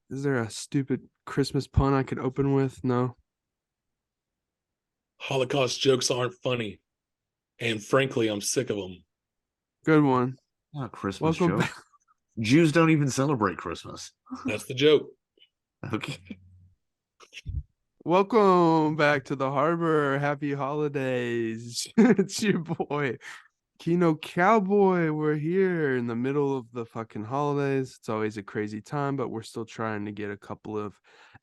Is there a stupid Christmas pun I could open with? No. Holocaust jokes aren't funny, and frankly, I'm sick of them. Good one. Not a Christmas Welcome joke. back. Jews don't even celebrate Christmas. That's the joke. Okay. Welcome back to the harbor. Happy holidays. It's your boy, Kino Cowboy. We're here in the middle of the fucking holidays. It's always a crazy time, but we're still trying to get a couple of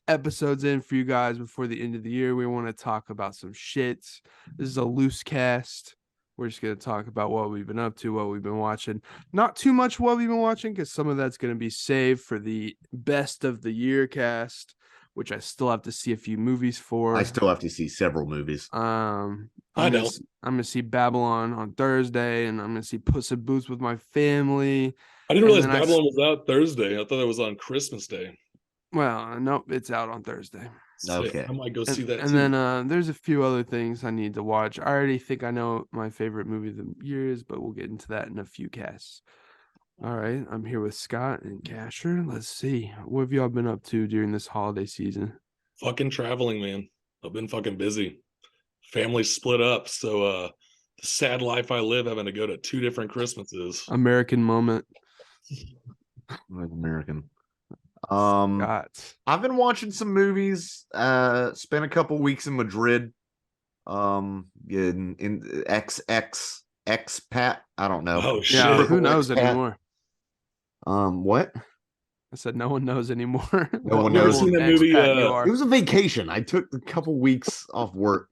episodes in for you guys before the end of the year. We want to talk about some shit. This is a loose cast. We're just going to talk about what we've been up to, what we've been watching. Not too much what we've been watching, because some of that's going to be saved for the best of the year cast, which I still have to see a few movies for. I still have to see several movies. I'm I gonna, don't. I'm gonna see Babylon on Thursday, and I'm gonna see Puss in Boots with my family. I didn't And realize then Babylon was out Thursday. I thought it was on Christmas Day. Well, nope, it's out on Thursday. Sick. Okay. I might go And, see that and too. then there's a few other things I need to watch. I already think I know my favorite movie of the year is, but we'll get into that in a few casts. All right, I'm here with Scott and Casher. Let's see, what have y'all been up to during this holiday season? Fucking traveling, man. I've been fucking busy. Family split up, so the sad life I live having to go to two different Christmases. American moment. Like American. Scott. I've been watching some movies. Spent a couple weeks in Madrid. In expat. I don't know. Oh shit! Yeah, who knows Expat. anymore? What? I said no one knows anymore. No one You ever knows. seen that What movie? expat you are. It was a vacation. I took a couple weeks off work.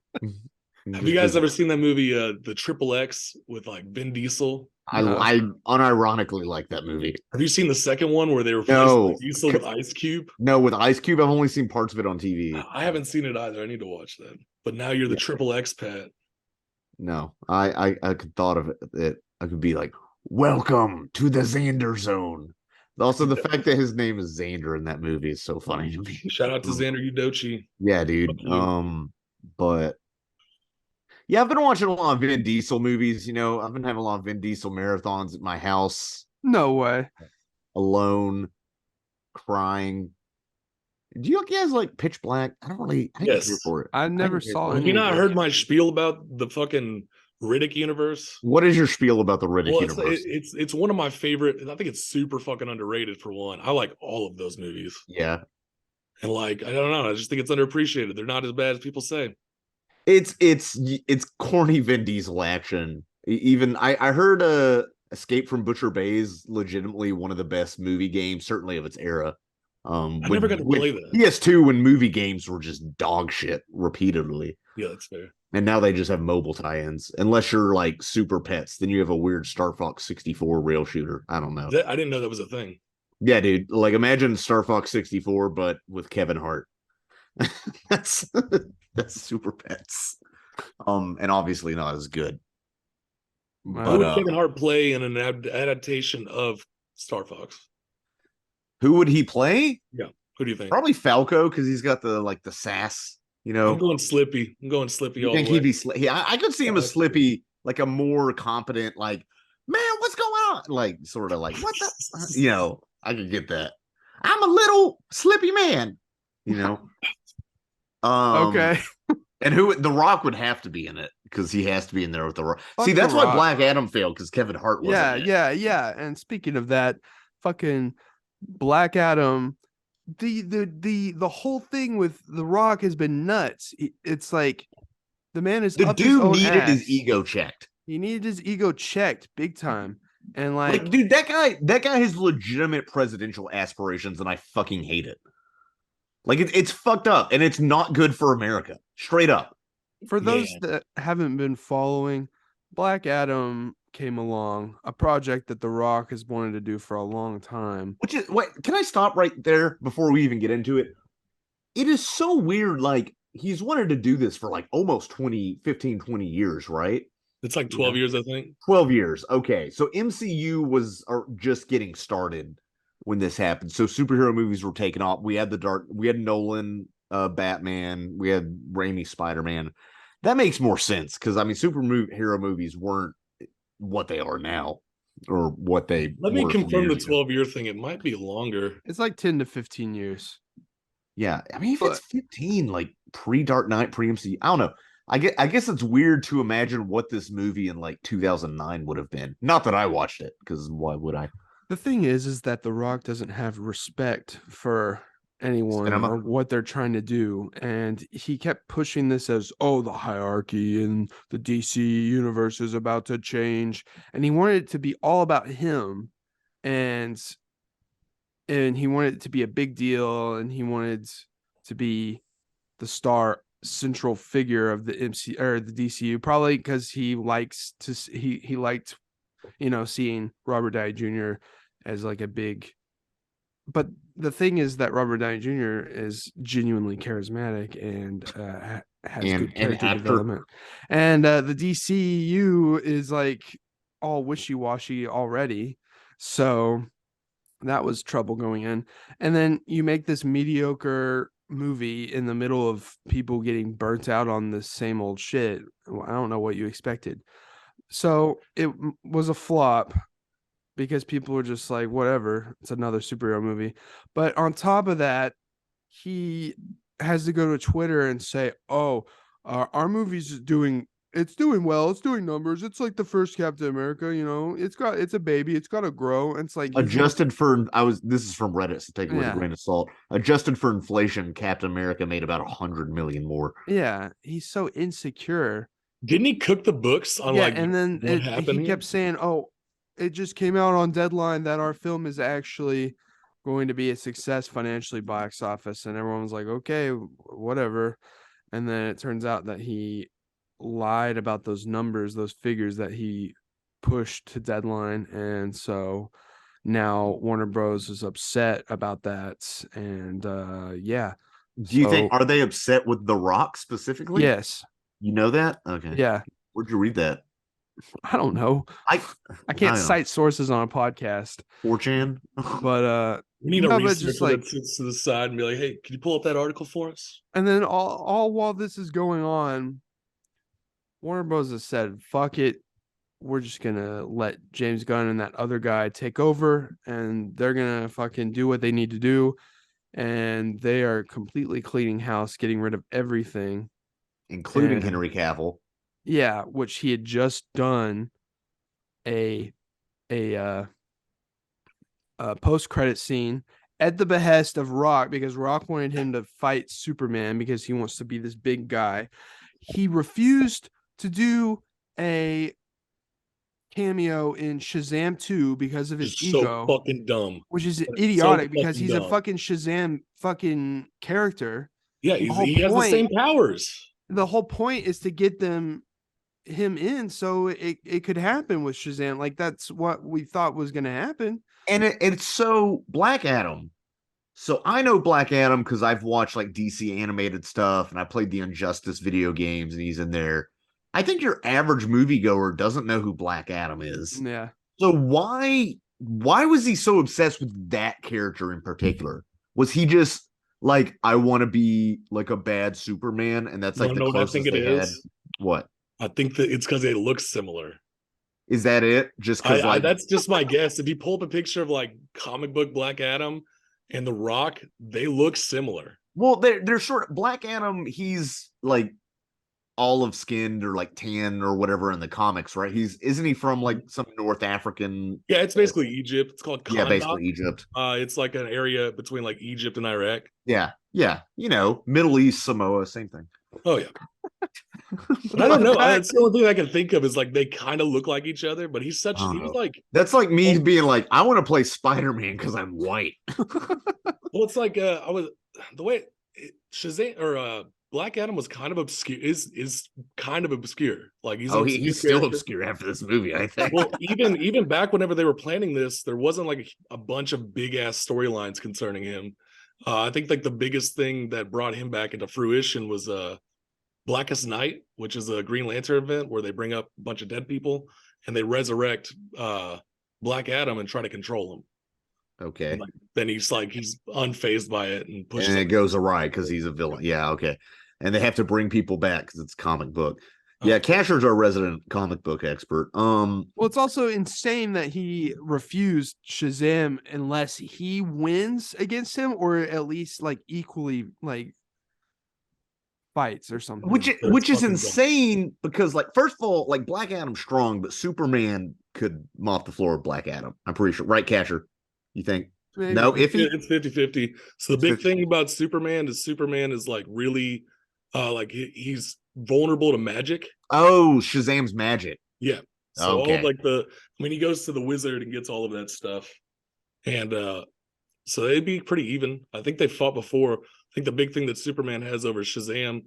Have you guys ever seen that movie, the Triple X with like Vin Diesel? No. I unironically like that movie. Have you seen the second one where they replaced No. Diesel with Ice Cube? No, with Ice Cube, I've only seen parts of it on TV. I haven't seen it either. I need to watch that. But now you're the Triple X Pat. No, I could thought of it. I could be like, "Welcome to the Xander Zone." Also, the fact that his name is Xander in that movie is so funny to me. Shout out to Xander Udochi. Yeah, dude. But yeah, I've been watching a lot of Vin Diesel movies. I've been having a lot of Vin Diesel marathons at my house, No way. alone, crying. Do you guys like Pitch Black? I didn't Yes. care for it. I never didn't care saw for it. Have you not heard my spiel about the fucking Riddick universe? What is your spiel about the Riddick Well, universe? it's one of my favorite. I think it's super fucking underrated for one. I like all of those movies. Yeah. And like, I don't know. I just think it's underappreciated. They're not as bad as people say. It's corny Vin Diesel action. Even I heard Escape from Butcher Bay is legitimately one of the best movie games, certainly of its era. I never got to play that. PS2 when movie games were just dog shit repeatedly. Yeah, that's fair. And now they just have mobile tie-ins. Unless you're like Super Pets, then you have a weird Star Fox 64 rail shooter. I don't know. I didn't know that was a thing. Yeah, dude. Like imagine Star Fox 64, but with Kevin Hart. that's Super Pets. And obviously not as good. Who would Kevin Hart play in an adaptation of Star Fox? Who would he play? Yeah. Who do you think? Probably Falco, because he's got the sass. I'm going Slippy. I'm going Slippy. You think he'd be I could see him as Slippy, like a more competent, like, man, what's going on? Like, sort of like, what the I could get that. I'm a little Slippy man, Okay. And The Rock would have to be in it because he has to be in there with The Rock. Fuck See, that's The why Rock. Black Adam failed, because Kevin Hart wasn't. Yeah. And speaking of that, fucking Black Adam, the whole thing with The Rock has been nuts. It's like the man is The up his dude own needed ass. his ego checked. He needed his ego checked big time. And Like, dude, that guy has legitimate presidential aspirations, and I fucking hate it. Like, it's fucked up, and it's not good for America. Straight up. For those that haven't been following, Black Adam came along, a project that The Rock has wanted to do for a long time. Wait, can I stop right there before we even get into it? It is so weird. Like, he's wanted to do this for like almost 20 years, right? It's like 12 years, I think. 12 years. Okay. So MCU was just getting started when this happened. So superhero movies were taking off. We had Nolan, Batman, we had Raimi Spider-Man. That makes more sense because superhero movies weren't what they are now. or what they Let me were from confirm the years ago. 12-year thing. It might be longer. It's like 10 to 15 years. Yeah, I mean, if But- it's 15, like pre-Dark Knight, pre-MC, I don't know. I guess it's weird to imagine what this movie in like 2009 would have been. Not that I watched it, because why would I? The thing is that The Rock doesn't have respect for anyone Cinema. or what they're trying to do. And he kept pushing this as, oh, the hierarchy in the DC universe is about to change. And he wanted it to be all about him. And he wanted it to be a big deal. And he wanted to be the star central figure of the MC or the DCU, probably because he likes to he liked, you know, seeing Robert Downey Jr. as like a big. But the thing is that Robert Downey Jr. is genuinely charismatic and has And good an character actor. development, and the DCU is like all wishy-washy already, so that was trouble going in. And then you make this mediocre movie in the middle of people getting burnt out on the same old shit. I don't know what you expected. So it was a flop because people were just like, whatever, it's another superhero movie. But on top of that, he has to go to Twitter and say, oh, our movie's doing well, it's doing numbers, it's like the first Captain America, you know, it's a baby, it's got to grow. And it's like Adjusted for this is from Reddit, so take it with a Yeah. grain of salt. Adjusted for inflation, Captain America made about 100 million more. yeah, he's so insecure. Didn't he cook the books on like And then what happened? he kept saying, oh, it just came out on deadline that our film is actually going to be a success financially, box office. And everyone was like, okay, whatever. And then it turns out that he lied about those numbers, those figures that he pushed to deadline. And so now Warner Bros. Is upset about that. And yeah. Do you think, are they upset with The Rock specifically? Yes. You know that? Okay. Yeah. Where'd you read that? I don't know. I can't cite sources on a podcast. 4chan? But we need a but researcher just like, that sits to the side and be like, hey, can you pull up that article for us? and then all while this is going on, Warner Bros. Has said, fuck it. We're just gonna let James Gunn and that other guy take over, and they're gonna fucking do what they need to do. And they are completely cleaning house, getting rid of everything, Including And- Henry Cavill. yeah, which he had just done a post-credit scene at the behest of Rock, because Rock wanted him to fight Superman because he wants to be this big guy. He refused to do a cameo in Shazam 2 because of his It's ego, so fucking dumb. which is It's idiotic so because fucking he's a dumb. fucking Shazam fucking character. Yeah, The whole he has the same powers. The whole point is to get him in so it could happen with Shazam. Like, that's what we thought was going to happen. And it's so Black Adam. So I know Black Adam because I've watched like DC animated stuff and I played the Injustice video games and he's in there. I think your average moviegoer doesn't know who Black Adam is. Yeah. So why was he so obsessed with that character in particular? Was he just like, I want to be like a bad Superman, and that's like the what I closest think it they had? is? What? I think that it's because they look similar. Is that it? Just because like that's just my guess. If you pull up a picture of like comic book Black Adam and The Rock, they look similar. well, they're sort of Black Adam, he's like olive skinned or like tan or whatever in the comics, right? Isn't he from like some North African? Yeah, it's basically Egypt. It's called Kandahar. Yeah, basically Egypt. It's like an area between like Egypt and Iraq. Yeah, you know, Middle East, Samoa, same thing. Oh yeah. But I don't know. That's the only thing I can think of is like they kind of look like each other, but he's such I don't he was know. like That's like me being like, I want to play Spider-Man because I'm white. well, it's like I was the way Shazam or Black Adam was kind of obscure is kind of obscure. Like he's he's still obscure after this movie, I think. Well, even back whenever they were planning this, there wasn't like a bunch of big ass storylines concerning him. I think like the biggest thing that brought him back into fruition was Blackest Night, which is a Green Lantern event where they bring up a bunch of dead people and they resurrect Black Adam and try to control him. Okay. And, like, then he's unfazed by it and pushes And it him. goes awry because he's a villain. Yeah, okay. And they have to bring people back because it's a comic book. Yeah, Casher's our resident comic book expert. Well, it's also insane that he refused Shazam unless he wins against him, or at least like equally like fights or something. Which is insane because, like, first of all, like, Black Adam's strong, but Superman could mop the floor with Black Adam. I'm pretty sure, right, Casher? You think? Maybe. No, if it's 50-50. So the big thing about Superman is like really like he's vulnerable to magic. Oh, Shazam's magic. Yeah. So Okay. all of like he goes to the wizard and gets all of that stuff. And so it'd be pretty even. I think they fought before. I think the big thing that Superman has over Shazam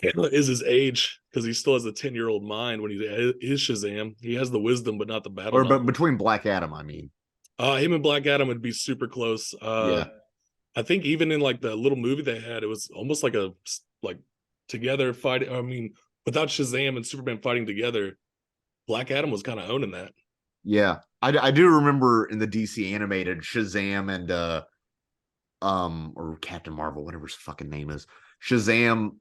is his age, because he still has a 10-year-old mind when he is Shazam. He has the wisdom, but not the battle. But between Black Adam, I mean. Him and Black Adam would be super close. Yeah. I think even in like the little movie they had, it was almost like a together fighting. I mean, without Shazam and Superman fighting together, Black Adam was kind of owning that. Yeah, I do remember in the DC animated, Shazam and or Captain Marvel, whatever his fucking name is, Shazam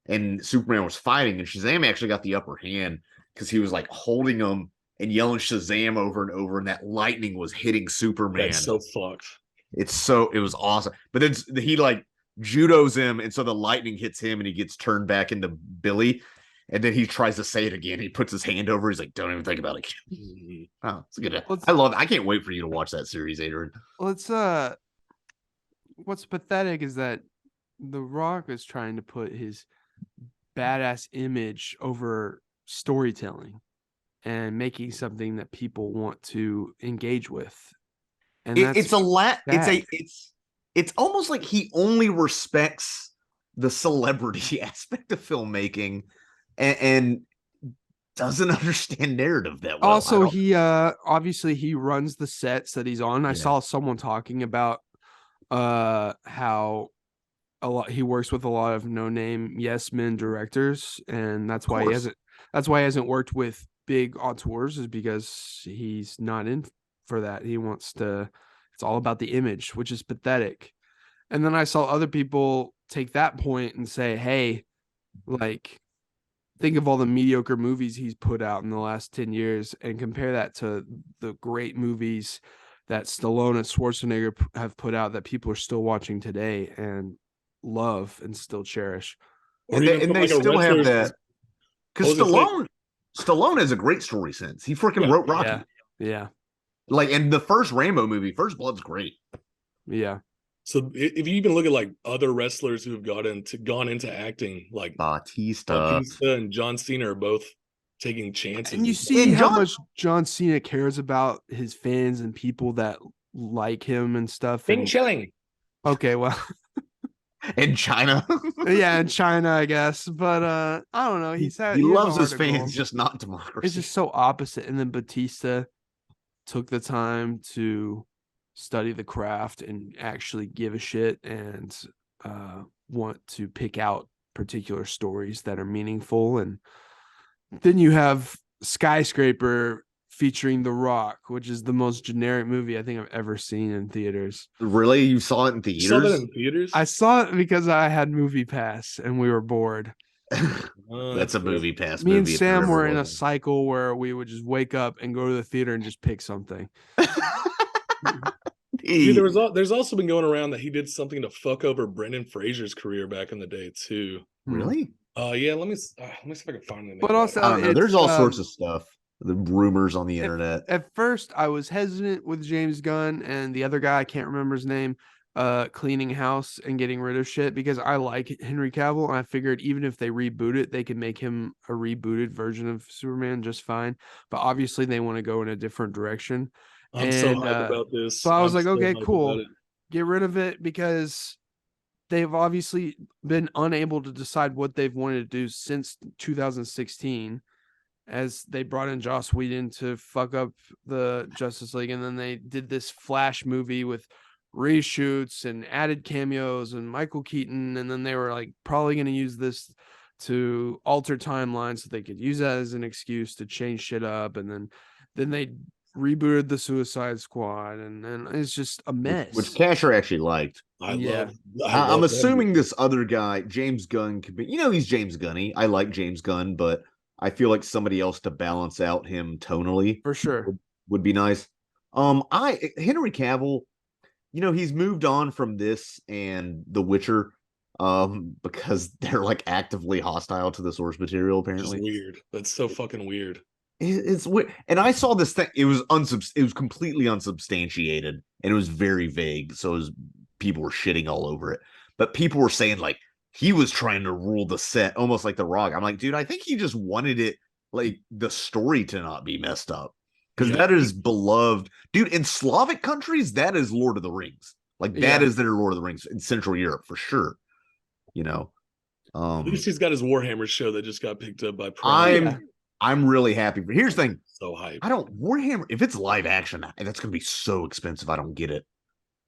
and Superman was fighting, and Shazam actually got the upper hand because he was like holding him and yelling Shazam over and over, and that lightning was hitting Superman. That's so fucked. It was awesome. But then he like judos him, and so the lightning hits him and he gets turned back into Billy. And then he tries to say it again. He puts his hand over. He's like, "Don't even think about it." Oh, it's good. I love it. I can't wait for you to watch that series, Adrian. What's pathetic is that The Rock is trying to put his badass image over storytelling and making something that people want to engage with. And it's almost like he only respects the celebrity aspect of filmmaking and doesn't understand narrative that well. Also, he obviously he runs the sets that he's on. I saw someone talking about how he works with a lot of no-name yes men directors, and that's why he hasn't worked with big auteurs, is because he's not in for that. He wants to, it's all about the image, which is pathetic. And then I saw other people take that point and say, hey, like, think of all the mediocre movies he's put out in the last 10 years and compare that to the great movies that Stallone and Schwarzenegger have put out that people are still watching today and love and still cherish. And they still have that. Because Stallone has a great story sense. He freaking wrote Rocky. Yeah. Like, and the first Rambo movie, First Blood's great. Yeah. So if you even look at like other wrestlers who have gone into acting, like Batista and John Cena are both taking chances. And you see how much John Cena cares about his fans and people that like him and stuff. Bing chilling. Okay, well. In China. Yeah, in China, I guess. But I don't know. He loves his fans, just not democracy. It's just so opposite. And then Batista took the time to study the craft and actually give a shit and want to pick out particular stories that are meaningful. And then you have Skyscraper featuring The Rock, which is the most generic movie I think I've ever seen in theaters. Really? You saw it in theaters? You saw that in theaters? I saw it because I had Movie Pass and we were bored. That's a Movie Pass. Me and Sam were in a cycle where we would just wake up and go to the theater and just pick something. Dude, there's also been going around that he did something to fuck over Brendan Fraser's career back in the day too. Really? Yeah. Let me see if I can find it. But also, I don't know. There's all sorts of stuff. The rumors on the internet. At first, I was hesitant with James Gunn and the other guy, I can't remember his name, cleaning house and getting rid of shit, because I like Henry Cavill, and I figured even if they reboot it, they could make him a rebooted version of Superman just fine. But obviously, they want to go in a different direction. I'm so hyped about this. So I was like, okay, cool. Get rid of it, because they've obviously been unable to decide what they've wanted to do since 2016, as they brought in Joss Whedon to fuck up the Justice League. And then they did this Flash movie with reshoots and added cameos and Michael Keaton. And then they were like probably going to use this to alter timelines so they could use that as an excuse to change shit up. And then they rebooted the Suicide Squad, and it's just a which mess. Casher actually liked. I Yeah. I'm love assuming that. this other guy, James Gunn, could be. He's James Gunny. I like James Gunn, but I feel like somebody else to balance out him tonally For sure. would be nice. Henry Cavill, he's moved on from this and The Witcher, because they're like actively hostile to the source material. Which is Apparently, weird. That's so fucking weird. it's weird. And I saw this thing. It was completely unsubstantiated, and it was very vague. So people were shitting all over it, but people were saying like he was trying to rule the set, almost like The Rock. I'm like, dude, I think he just wanted it like the story to not be messed up, because that is beloved, dude. In Slavic countries, that is Lord of the Rings. Like that is their Lord of the Rings in Central Europe for sure. At least he's got his Warhammer show that just got picked up by Prime. I'm really happy. Here's the thing. So hype. I don't Warhammer. If it's live action, that's gonna be so expensive. I don't get it.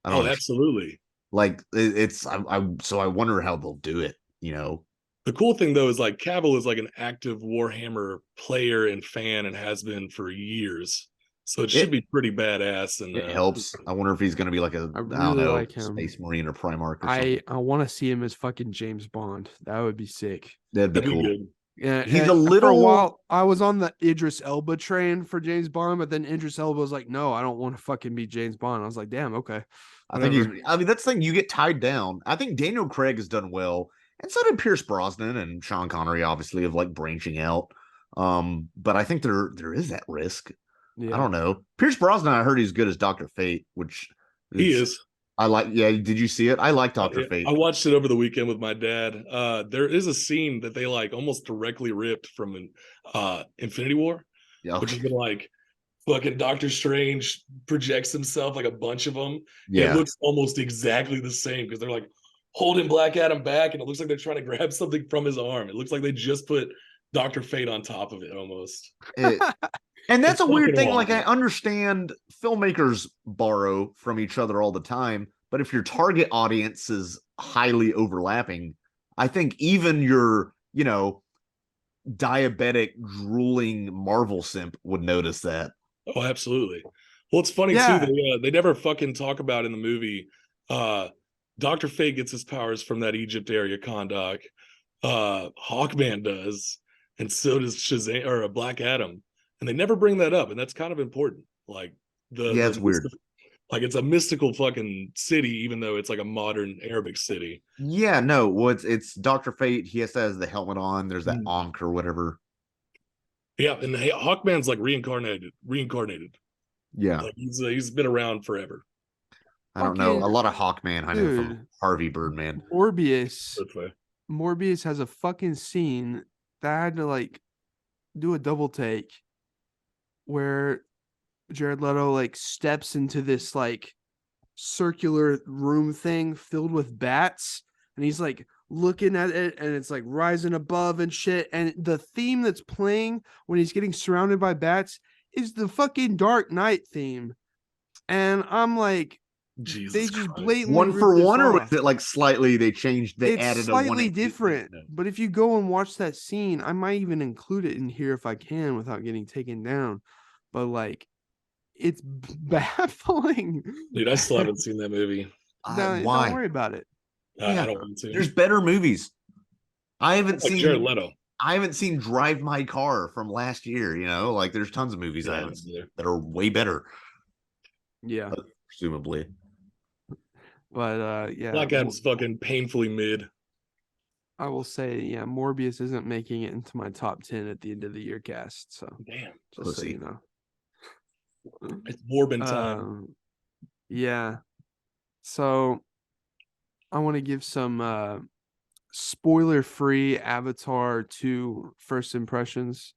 I don't. Absolutely. Like so I wonder how they'll do it. The cool thing though is like Cavill is like an active Warhammer player and fan, and has been for years. So it should be pretty badass, and it helps. I wonder if he's going to be like I don't know, like him. Space Marine or Primarch or something. I want to see him as fucking James Bond. That would be sick. That'd be cool. Good. Yeah, he's a little. For a while, I was on the Idris Elba train for James Bond, but then Idris Elba was like, "No, I don't want to fucking be James Bond." I was like, "Damn, okay." Whatever. I mean, that's the thing. You get tied down. I think Daniel Craig has done well, and so did Pierce Brosnan and Sean Connery, obviously, of like branching out. But I think there is that risk. Yeah. I don't know. Pierce Brosnan, I heard he's good as Dr. Fate, which he is. I like. Yeah, did you see it? I like Dr. Fate. I watched it over the weekend with my dad. There is a scene that they like almost directly ripped from Infinity War, which is like fucking Doctor Strange projects himself like a bunch of them. Yeah, it looks almost exactly the same because they're like holding Black Adam back, and it looks like they're trying to grab something from his arm. It looks like they just put Dr. Fate on top of it almost. And that's a weird thing. Like, I understand filmmakers borrow from each other all the time, but if your target audience is highly overlapping, I think even your, diabetic, drooling Marvel simp would notice that. Oh, absolutely. Well, it's funny too. They never fucking talk about in the movie. Dr. Fate gets his powers from that Egypt area Kondak. Hawkman does, and so does Shazam or Black Adam. And they never bring that up, and that's kind of important. Like it's weird. Like it's a mystical fucking city, even though it's like a modern Arabic city. Yeah, no. Well, it's Dr. Fate. He has the helmet on. There's that Ankh or whatever. Yeah, and Hawkman's like reincarnated. Yeah, like he's been around forever. I don't know. A lot of Hawkman I know from Harvey Birdman. Morbius has a fucking scene that I had to like do a double take, where Jared Leto like steps into this like circular room thing filled with bats, and he's like looking at it, and it's like rising above and shit, and the theme that's playing when he's getting surrounded by bats is the fucking Dark Knight theme. And I'm like, Jesus they just Christ. blatantly one for one, or was it like slightly they changed? They added slightly different. But if you go and watch that scene, I might even include it in here if I can without getting taken down. But like, it's baffling. Dude, I still haven't seen that movie. Why? Don't worry about it. I don't want to. There's better movies. I haven't seen Jared Leto. I haven't seen Drive My Car from last year. Like there's tons of movies I haven't seen that are way better. Yeah, presumably. But Black Adam's fucking painfully mid. I will say, Morbius isn't making it into my top 10 at the end of the year cast. So damn, just so you know, it's Morbin time. Yeah. So I want to give some spoiler-free Avatar 2 first impressions,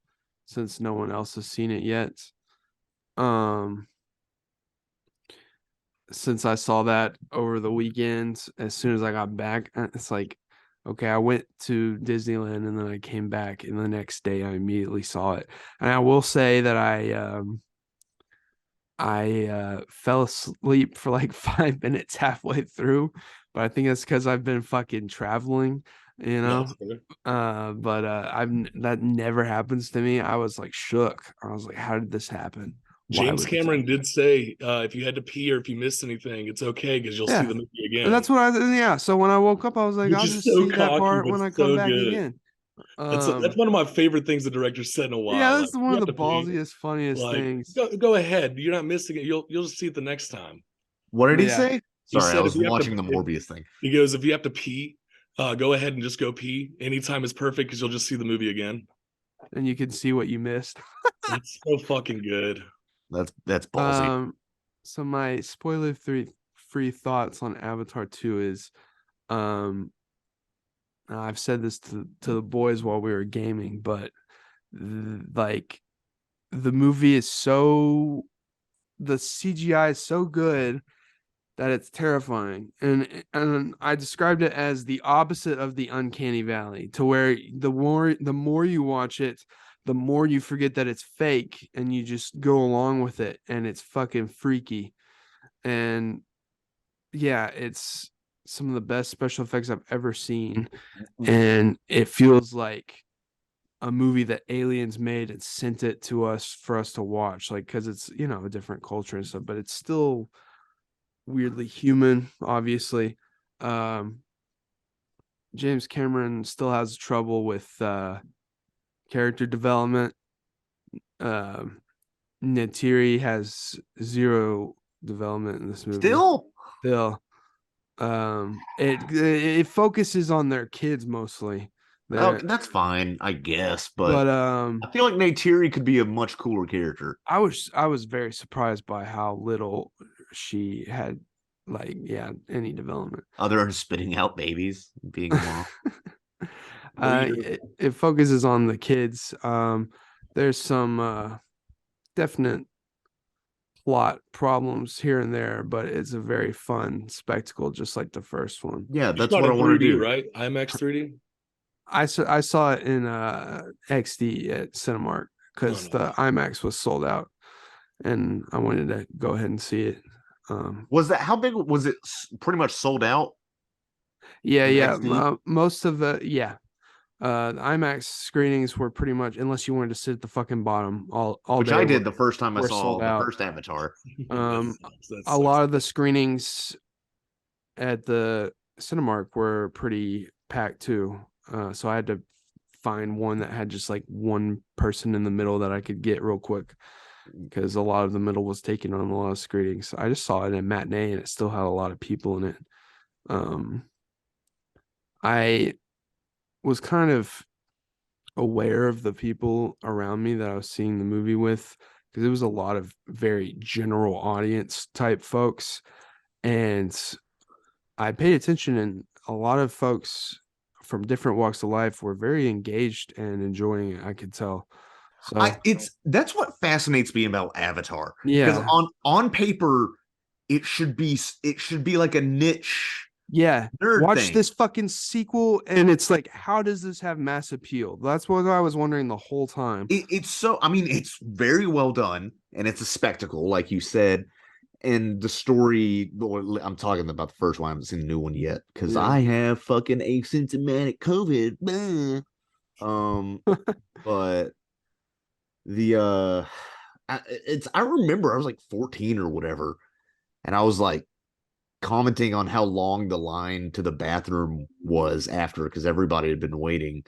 since no one else has seen it yet. Since I saw that over the weekend, as soon as I got back, it's like, okay, I went to Disneyland and then I came back, and the next day I immediately saw it. And I will say that I fell asleep for like 5 minutes halfway through, but I think that's because I've been fucking traveling, But that never happens to me. I was like shook. I was like, how did this happen? James Cameron did say if you had to pee or if you missed anything, it's okay because you'll see the movie again. And that's what yeah. So when I woke up, I was like, Which I'll is just so see that cocky, part but when I so come back good. again. That's one of my favorite things the director said in a while. Yeah, that's like, one you of the have to pee. ballsiest, funniest Like, things. go ahead. You're not missing it. You'll just see it the next time. What did he Yeah. say? He Sorry, I said was if you have watching to- the Morbius thing. He goes, if you have to pee, go ahead and just go pee. Anytime is perfect because you'll just see the movie again. And you can see what you missed. It's so fucking good. That's ballsy. So my spoiler-free thoughts on Avatar 2 is, I've said this to the boys while we were gaming, but like the movie is the CGI is so good that it's terrifying. And I described it as the opposite of the uncanny valley, to where the more you watch it, the more you forget that it's fake and you just go along with it, and it's fucking freaky. And yeah, it's some of the best special effects I've ever seen. And it feels like a movie that aliens made and sent it to us for us to watch, like, because it's, a different culture and stuff, but it's still weirdly human, obviously. James Cameron still has trouble with character development. Neytiri has zero development in this movie. Still. It focuses on their kids mostly. That's fine, I guess, but I feel like Neytiri could be a much cooler character. I was very surprised by how little she had, any development. Other than spitting out babies, being a mom. It focuses on the kids. There's some definite plot problems here and there, but it's a very fun spectacle, just like the first one. Yeah, that's what I want to do. Right? IMAX 3D. I saw it in XD at Cinemark because the IMAX was sold out, and I wanted to go ahead and see it. Was that how big was it? Pretty much sold out. Yeah. Most of the the IMAX screenings were pretty much, unless you wanted to sit at the fucking bottom all Which day. I did the first time I saw the first Avatar. A lot of the screenings at the Cinemark were pretty packed too. So I had to find one that had just like one person in the middle that I could get real quick, because a lot of the middle was taken on a lot of screenings. I just saw it in matinee and it still had a lot of people in it. I was kind of aware of the people around me that I was seeing the movie with, because it was a lot of very general audience type folks, and I paid attention, and a lot of folks from different walks of life were very engaged and enjoying it. I could tell. So that's what fascinates me about Avatar. Yeah, because on paper it should be like a niche. Yeah, watch thing. this fucking sequel, and it's like, how does this have mass appeal? That's what I was wondering the whole time. It's very well done, and it's a spectacle, like you said. And the story, I'm talking about the first one. I haven't seen the new one yet because I have fucking asymptomatic COVID. But I remember I was like 14 or whatever, and I was like commenting on how long the line to the bathroom was after, because everybody had been waiting.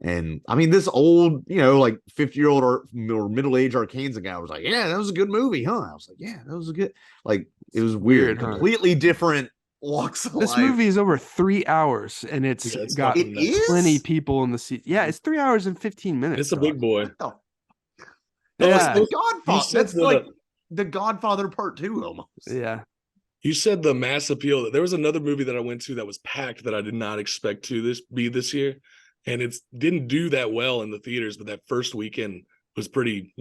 And I mean, this old, like 50-year-old or middle-aged Arkansas guy was like, yeah, that was a good movie, huh? I was like, yeah, that was a good, like, it was weird, completely different walks of life. This movie is over 3 hours, and it's got plenty people in the seat. Yeah, it's 3 hours and 15 minutes. It's a big boy. Yeah, Godfather. That's like the Godfather Part 2 almost. Yeah. You said the mass appeal. There was another movie that I went to that was packed that I did not expect to be this year, and it didn't do that well in the theaters. But that first weekend was pretty,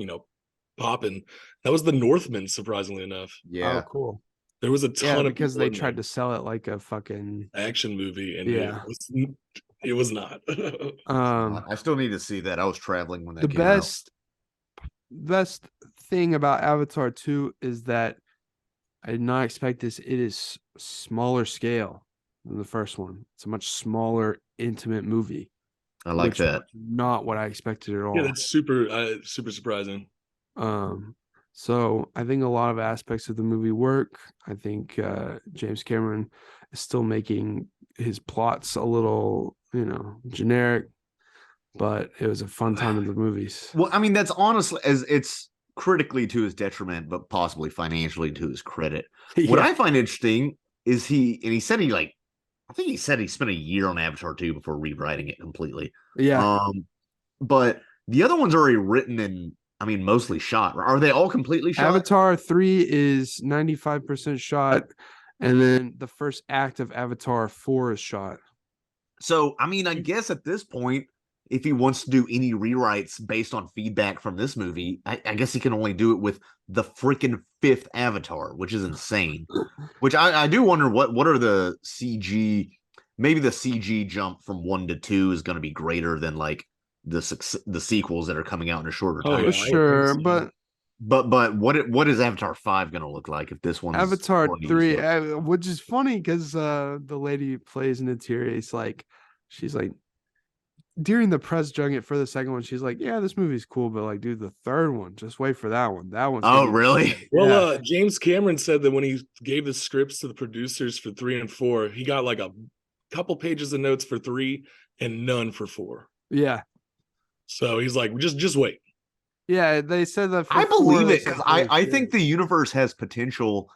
popping. That was The Northman, surprisingly enough. Yeah, oh, cool. There was a ton of because they tried to sell it like a fucking action movie, and it was not. I still need to see that. I was traveling when that came out. Best thing about Avatar 2 is that I did not expect this. It is smaller scale than the first one. It's a much smaller, intimate movie. I like that. Not what I expected at all. Yeah, that's super surprising. So I think a lot of aspects of the movie work. I think James Cameron is still making his plots a little, generic, but it was a fun time in the movies. Well, I mean, that's honestly as it's critically to his detriment, but possibly financially to his credit. What Yeah. I find interesting is he said I think he said he spent a year on Avatar 2 before rewriting it completely. Yeah. But the other one's already written and I mean mostly shot. Are they all completely shot? Avatar 3 is 95% shot, and then the first act of Avatar 4 is shot. So, I mean, I guess at this point, if he wants to do any rewrites based on feedback from this movie, I guess he can only do it with the freaking fifth Avatar, which is insane. Which I do wonder what are the CG? Maybe the CG jump from 1 to 2 is going to be greater than like the sequels that are coming out in a shorter Oh, time. yeah, Sure, so. but what is Avatar 5 going to look like if this one's Avatar already 3, used up? which is funny because the lady who plays Neytiri, she's like, during the press junket for the second one, she's like, yeah, this movie's cool, but like, dude, the third one, just wait for that one. That one's Oh, gonna be really? shit." Well, Yeah. James Cameron said that when he gave the scripts to the producers for 3 and 4, he got like a couple pages of notes for 3 and none for 4. Yeah. So he's like, just wait. Yeah, they said that for I believe 4, they it because said I holy think shit. the universe has potential,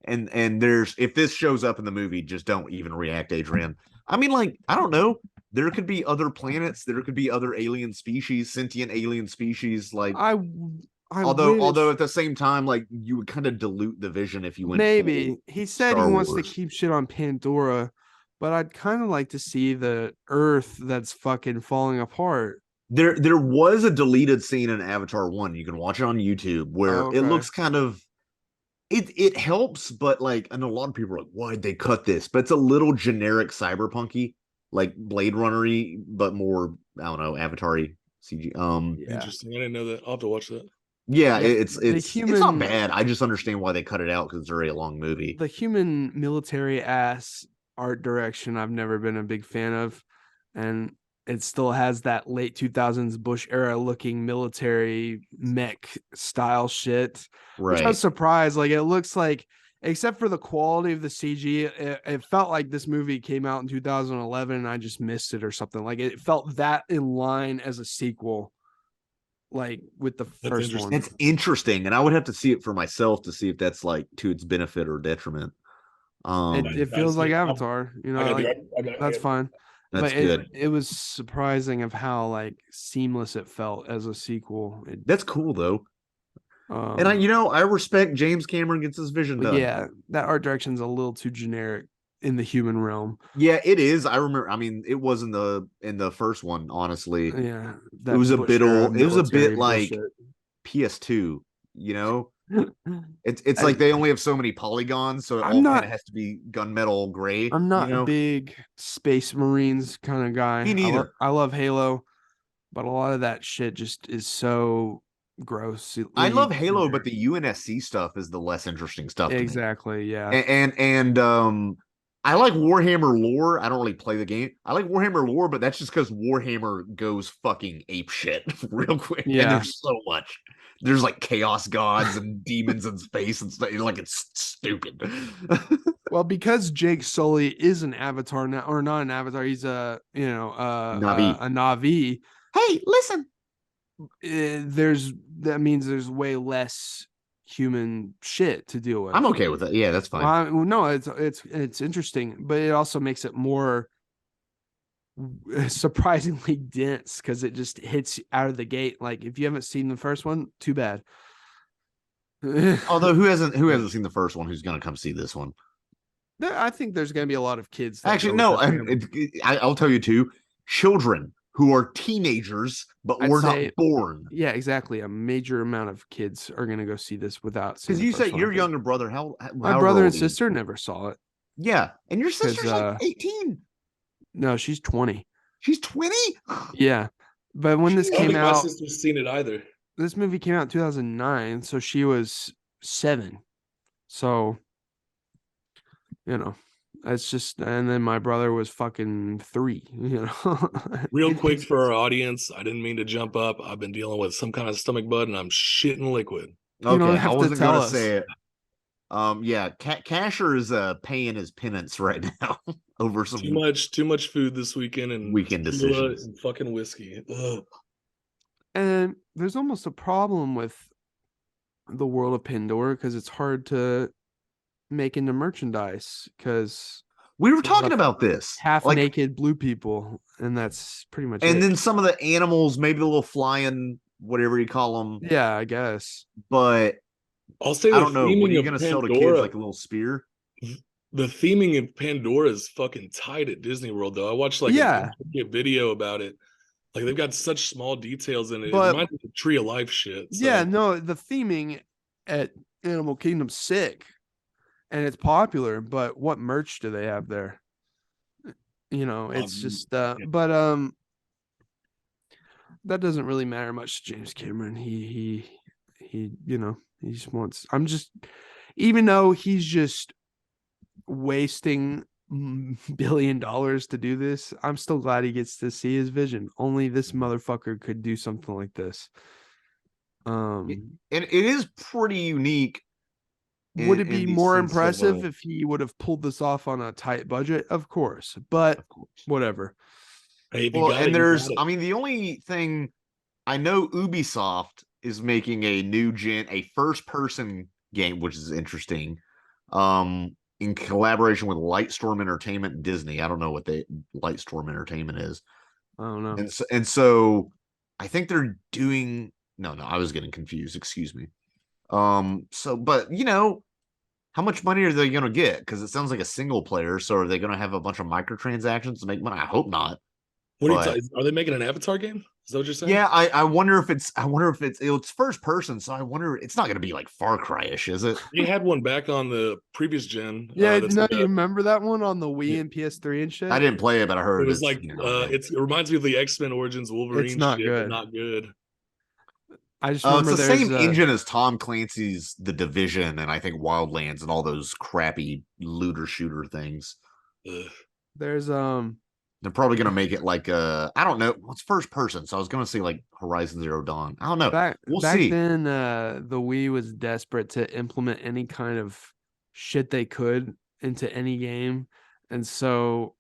and there's if this shows up in the movie, just don't even react, Adrian. I mean, like I don't know, there could be other planets, there could be other alien species, sentient alien species. Like I although wish at the same time, like you would kind of dilute the vision if you went maybe full he said he Star wants to Wars. keep shit on Pandora, but I'd kind of like to see the Earth that's fucking falling apart. There was a deleted scene in Avatar 1. You can watch it on YouTube where Oh, it okay. looks kind of it helps, but like I know a lot of people are like, why'd they cut this? But it's a little generic cyberpunky, like Blade Runnery, but more, I don't know, Avatar-y CG. Yeah. Interesting. I didn't know that. I'll have to watch that. Yeah, Yeah, it's not bad. I just understand why they cut it out because it's already a long movie. the human military ass art direction I've never been a big fan of, and it still has that late 2000s Bush era looking military mech style shit, which I was Right. surprised. Like it looks like, except for the quality of the CG, it felt like this movie came out in 2011 and I just missed it or something. Like it felt that in line as a sequel, like with the That's first interesting. one. It's interesting, and I would have to see it for myself to see if that's like to its benefit or detriment. It Gotta feels see like it. Avatar, I gotta like do it. that's fine. that's But good. it was surprising of how like seamless it felt as a sequel. That's cool though. And Um, I respect James Cameron gets his vision but done. yeah, that art direction's a little too generic in the human realm. Yeah, it is. I remember. I mean, it was in the first one. Honestly, Yeah, it that was a Bush bit era old. It was a military bit like bullshit. PS2. You know, it's I, like they only have so many polygons, so it I'm all kind not of has to be gunmetal gray. I'm You not a know, big Space Marines kind of guy. me neither. I love Halo, but a lot of that shit just is so gross. I love Halo, but the UNSC stuff is the less interesting stuff to me. Exactly, yeah. And I like Warhammer lore. I don't really play the game. I like Warhammer lore, but that's just because Warhammer goes fucking ape shit real quick. And Yeah. there's so much. There's like chaos gods and demons in space and stuff. Like it's stupid. Well, because Jake Sully is an avatar now, or not an avatar, he's Navi. a Navi. Hey, listen. That means there's way less human shit to deal with. I'm okay with it. Yeah, that's fine. Well, no, it's interesting, but it also makes it more surprisingly dense because it just hits out of the gate. Like if you haven't seen the first one, too bad. Although who hasn't seen the first one? Who's gonna come see this one? I think there's gonna be a lot of kids. That Actually, go no. with this I'll tell you too. Children who are teenagers but I'd were not say- born. Yeah, exactly. A major amount of kids are gonna go see this without seeing. Because the you first said one, your I think. younger brother. How My how brother old and are you? sister never saw it. Yeah, and your sister's like 18. No, she's 20. She's 20. Yeah, but when this I don't came think my out, sister's seen it either. this movie came out in 2009, so she was 7. So, it's just, and then my brother was fucking 3. Real quick for our audience, I didn't mean to jump up. I've been dealing with some kind of stomach bug and I'm shitting liquid. You don't Okay, I have to wasn't tell gonna us. say it. Yeah, Casher is paying his penance right now over some Too much food this weekend and weekend tequila decisions. and fucking whiskey. Ugh. And there's almost a problem with the world of Pandora because it's hard to make into merchandise because We were it's a lot talking of about this, half like, naked blue people, and that's pretty much and it. then some of the animals, maybe the little flying, whatever you call them, Yeah, I guess. but I'll say I the don't know. What are theming you of gonna sell to kids, Pandora, like a little spear? the theming of Pandora is fucking tight at Disney World, though. I watched like an Yeah, intricate video about it. Like they've got such small details in it. It but reminds me of Tree of Life shit. yeah, So no, the theming at Animal Kingdom's sick and it's popular, but what merch do they have there? It's just yeah. but that doesn't really matter much to James Cameron. He just wants even though he's just wasting $1 billion to do this, I'm still glad he gets to see his vision. Only this motherfucker could do something like this. And it is pretty unique. Would it In be the more sense of, impressive if he would have pulled this off on a tight budget? Of course, but whatever. Hey, if you well, got and it, you there's, got it. I mean, the only thing I know, Ubisoft is making a first person game, which is interesting. In collaboration with Lightstorm Entertainment and Disney. I don't know what Lightstorm Entertainment is. I don't know. And so I think they're doing no, I was getting confused, excuse me. But how much money are they gonna get? Because it sounds like a single player, so are they gonna have a bunch of microtransactions to make money? I hope not. What are you But talking? Are they making an Avatar game? Is that what you're saying? yeah, I wonder if it's first person, so I wonder it's not gonna be like Far Cry-ish, is it? They had one back on the previous gen. Yeah, That's no, like you remember that one on the yeah, Wii and PS3 and shit? I didn't play it, but I it heard was like okay. it reminds me of the X-Men Origins Wolverine not shit, but good. not good. I just It's remember the there's same engine as Tom Clancy's The Division and I think Wildlands and all those crappy looter shooter things. Ugh. there's They're probably gonna make it like I don't know. It's first person, so I was gonna say like Horizon Zero Dawn. I don't know. We'll back see. then the Wii was desperate to implement any kind of shit they could into any game. And so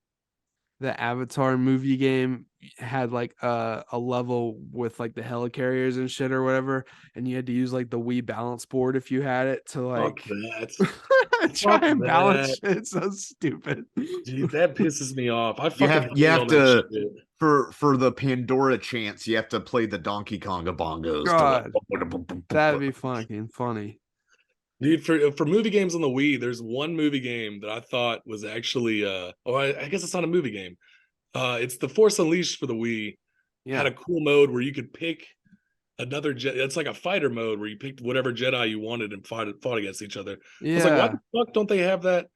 the Avatar movie game had like a level with like the helicarriers and shit or whatever, and you had to use like the Wii balance board if you had it to Fuck like that. try Fuck and balance that. shit. It's so stupid. Dude, that pisses me off. I You fucking you hate have all that to shit. for the Pandora chance, you have to play the Donkey Konga bongos. God, To that'd be fucking funny. Dude, for movie games on the Wii, there's one movie game that I thought was actually I guess it's not a movie game. It's the Force Unleashed for the Wii. Yeah. Had a cool mode where you could pick another Jedi. It's like a fighter mode where you picked whatever Jedi you wanted and fought against each other. I was like, why the fuck don't they have that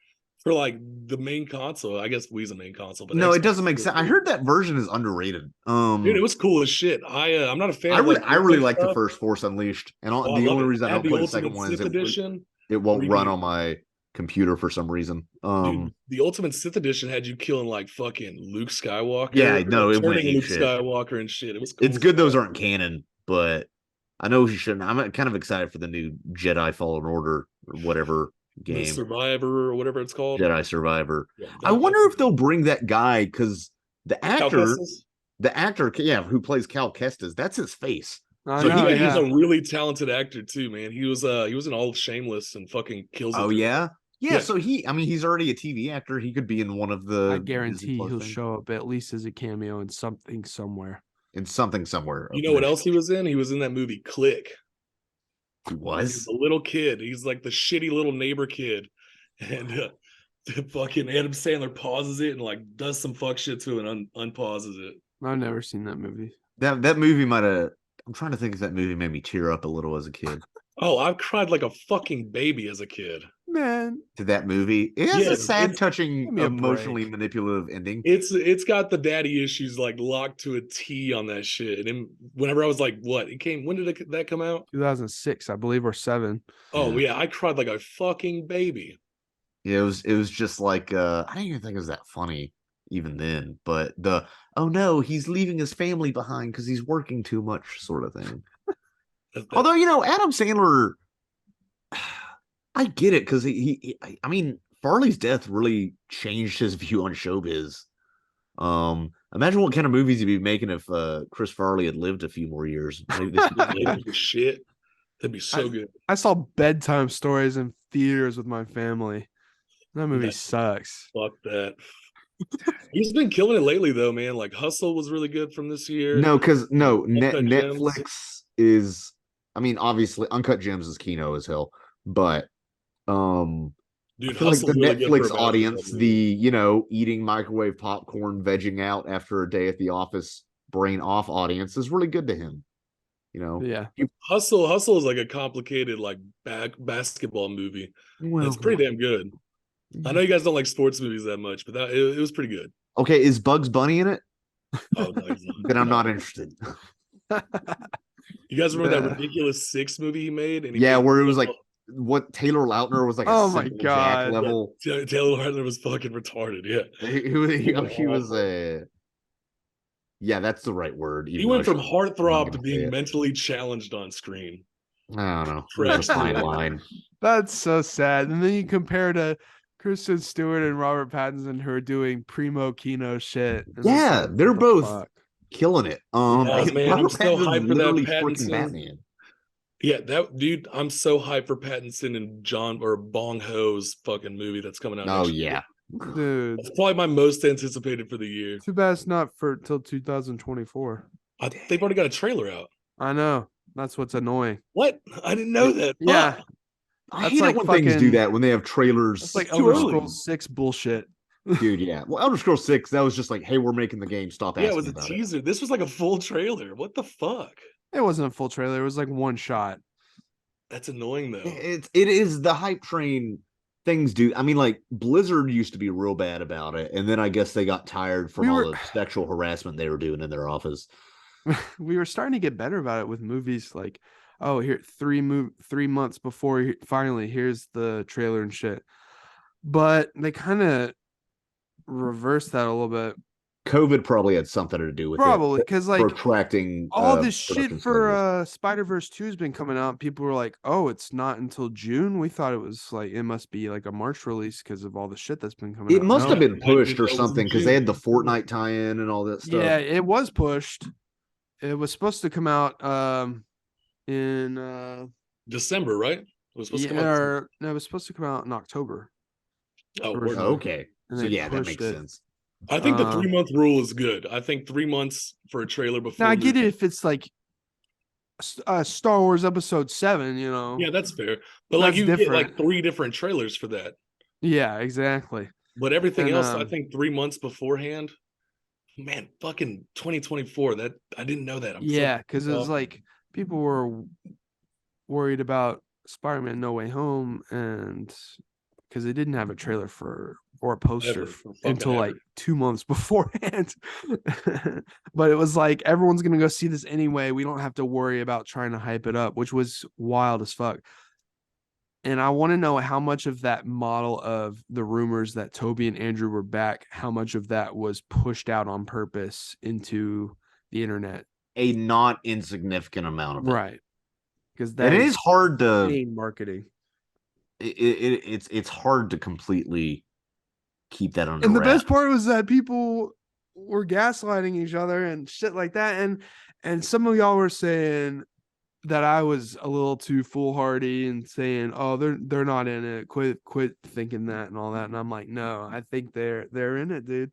for like the main console? I guess Wii's the main console, but No, it Xbox doesn't make sense. I heard that version is underrated. dude, it was cool as shit. I'm not a fan of like I really gameplay like the stuff. first Force Unleashed, and Oh, I the love only it. reason I I had don't the play the second Ultimate one is Sith Edition. it where won't you run could- on my computer for some reason. Dude, the Ultimate Sith Edition had you killing like fucking Luke Skywalker. Yeah, no, or it went turning ape Luke shit. Skywalker and shit. It was cool. It's good those aren't canon, but I know you shouldn't. I'm kind of excited for the new Jedi Fallen Order or whatever The game, Survivor or whatever it's called. Jedi Survivor. Yeah, I wonder if they'll bring that guy because the Cal actor, Kestis? yeah, who plays Cal Kestis, that's his face. I So know, He's yeah. a really talented actor too, man. He was in all Shameless and fucking kills it. Oh through- yeah, yeah. Yeah. So he's already a TV actor. He could be in one of the. I guarantee Disney Plus he'll things. show up at least as a cameo in something somewhere. In something somewhere. You know what else he was in? He was in that movie Click. He He's was. a little kid. He's like the shitty little neighbor kid, and fucking Adam Sandler pauses it and like does some fuck shit to it and unpauses it. I've never seen that movie. That movie might have. I'm trying to think if that movie made me tear up a little as a kid. Oh, I've cried like a fucking baby as a kid. Man, To that movie, it has Yeah, a sad, it's- touching, give me a emotionally break. manipulative ending. It's got the daddy issues like locked to a T on that shit. And whenever I was like, what? It came. When did that come out? 2006, I believe, or 7. Oh yeah, I cried like a fucking baby. Yeah, it was just like I didn't even think it was that funny even then. But oh no, he's leaving his family behind because he's working too much sort of thing. Although Adam Sandler I get it because I mean, Farley's death really changed his view on showbiz. Imagine what kind of movies he'd be making if Chris Farley had lived a few more years. Maybe this Shit, that'd be so good. I saw Bedtime Stories in theaters with my family. That movie sucks. Fuck that. He's been killing it lately, though, man. Like Hustle was really good from this year. No, because Uncut Netflix Gems. is. I mean, obviously, Uncut Gems is Kino as hell, but Dude, I feel like the really good Netflix for a audience, basketball the eating microwave popcorn, vegging out after a day at the office, brain off audience is really good to him. Yeah. Hustle is like a complicated like basketball movie. Well, It's pretty damn good. I know you guys don't like sports movies that much, but it was pretty good. Okay, is Bugs Bunny in it? Oh, no, Then I'm not interested. You guys remember that Ridiculous Six movie he made? And where it was like what Taylor Lautner was like a Oh my simple God. Jack level. Yeah, Taylor Lautner was fucking retarded. Yeah, he was a. Yeah, that's the right word. He went from heartthrob to being mentally challenged on screen. I don't know. That's a fine line. That's so sad. And then you compare to Kristen Stewart and Robert Pattinson who are doing primo Kino shit. Yeah, like, they're both fuck? killing it. Man, I'm so hyped for that freaking Pattinson. Batman. Yeah, that dude, I'm so hyped for Pattinson and Bong Ho's fucking movie that's coming out. Oh next yeah, year. Dude. It's probably my most anticipated for the year. Too bad it's not for till 2024. They've already got a trailer out. I know. That's what's annoying. What? I didn't know that. Yeah. Fuck. I hate it when things do that when they have trailers. It's like Elder Scrolls 6 bullshit. Dude, yeah. Well, Elder Scrolls 6, that was just like, hey, we're making the game. Stop asking. Yeah, it was a teaser. This was like a full trailer. What the fuck? It wasn't a full trailer. It was like one shot. That's annoying though. It is the hype train. Things do. I mean, like Blizzard used to be real bad about it, and then I guess they got tired from all the sexual harassment they were doing in their office. We were starting to get better about it with movies. Like, oh, here 3 months before finally here's the trailer and shit. But they kind of reversed that a little bit. COVID probably had something to do with it. Because like protracting all this shit for Spider-Verse 2 has been coming out. People were like, oh, it's not until June. We thought it was like it must be like a March release because of all the shit that's been coming out. It must have been pushed or something because they had the Fortnite tie-in and all that stuff. Yeah, it was pushed. It was supposed to come out in December, right? It was supposed to come out. No, it was supposed to come out in October. Oh, okay. So yeah, that makes sense. I think the 3-month rule is good. I think 3 months for a trailer before. Now I get it if it's like Star Wars Episode 7, you know. Yeah, that's fair. But like you get like 3 different trailers for that. Yeah, exactly. But everything else, I think 3 months beforehand. Man, fucking 2024. That I didn't know that. Because it was like people were worried about Spider-Man No Way Home, and because they didn't have a trailer or a poster until like 2 months beforehand. But it was like everyone's gonna go see this anyway. We don't have to worry about trying to hype it up, which was wild as fuck. And I want to know how much of that model of the rumors that Toby and Andrew were back, how much of that was pushed out on purpose into the internet. A not insignificant amount of it. Right. Because that is hard to marketing. It's hard to completely keep that under and the wraps. best part was that people were gaslighting each other and shit like that, and some of y'all were saying that I was a little too foolhardy and saying, oh, they're not in it, quit thinking that and all that. And I'm like, no, I think they're in it, dude.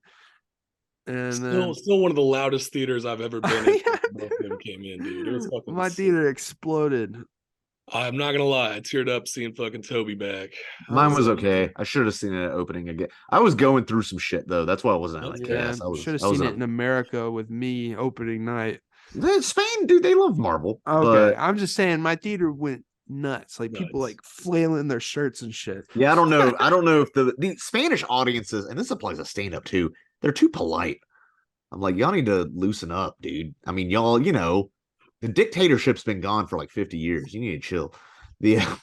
And still one of the loudest theaters I've ever been in. Both of them came in, dude. It was fucking my theater exploded. I'm not gonna lie, I teared up seeing fucking Toby back. Mine was okay. I should have seen it opening again. I was going through some shit though. That's why I wasn't like yes. I should have seen it in America with me opening night. Spain, dude, they love Marvel. Okay, I'm just saying my theater went nuts. Like people like flailing their shirts and shit. Yeah, I don't know. I don't know if the Spanish audiences, and this applies to stand-up too, they're too polite. I'm like, y'all need to loosen up, dude. I mean, y'all, the dictatorship's been gone for like 50 years. You need to chill. Yeah.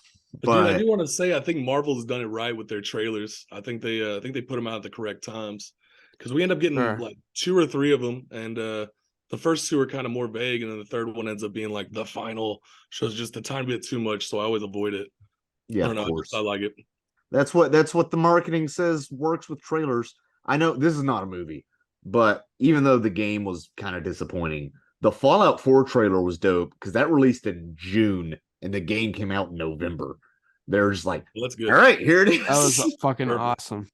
But dude, I do want to say I think Marvel's done it right with their trailers. I think they put them out at the correct times. Because we end up getting like 2 or 3 of them, and the first 2 are kind of more vague, and then the third one ends up being like the final. Shows just a tiny bit too much, so I always avoid it. Yeah, I of don't know. course. I like it. That's what the marketing says works with trailers. I know this is not a movie, but even though the game was kind of disappointing, the Fallout 4 trailer was dope because that released in June and the game came out in November. They're just like, Well, that's good. all right, here it is. That was fucking Perfect. awesome.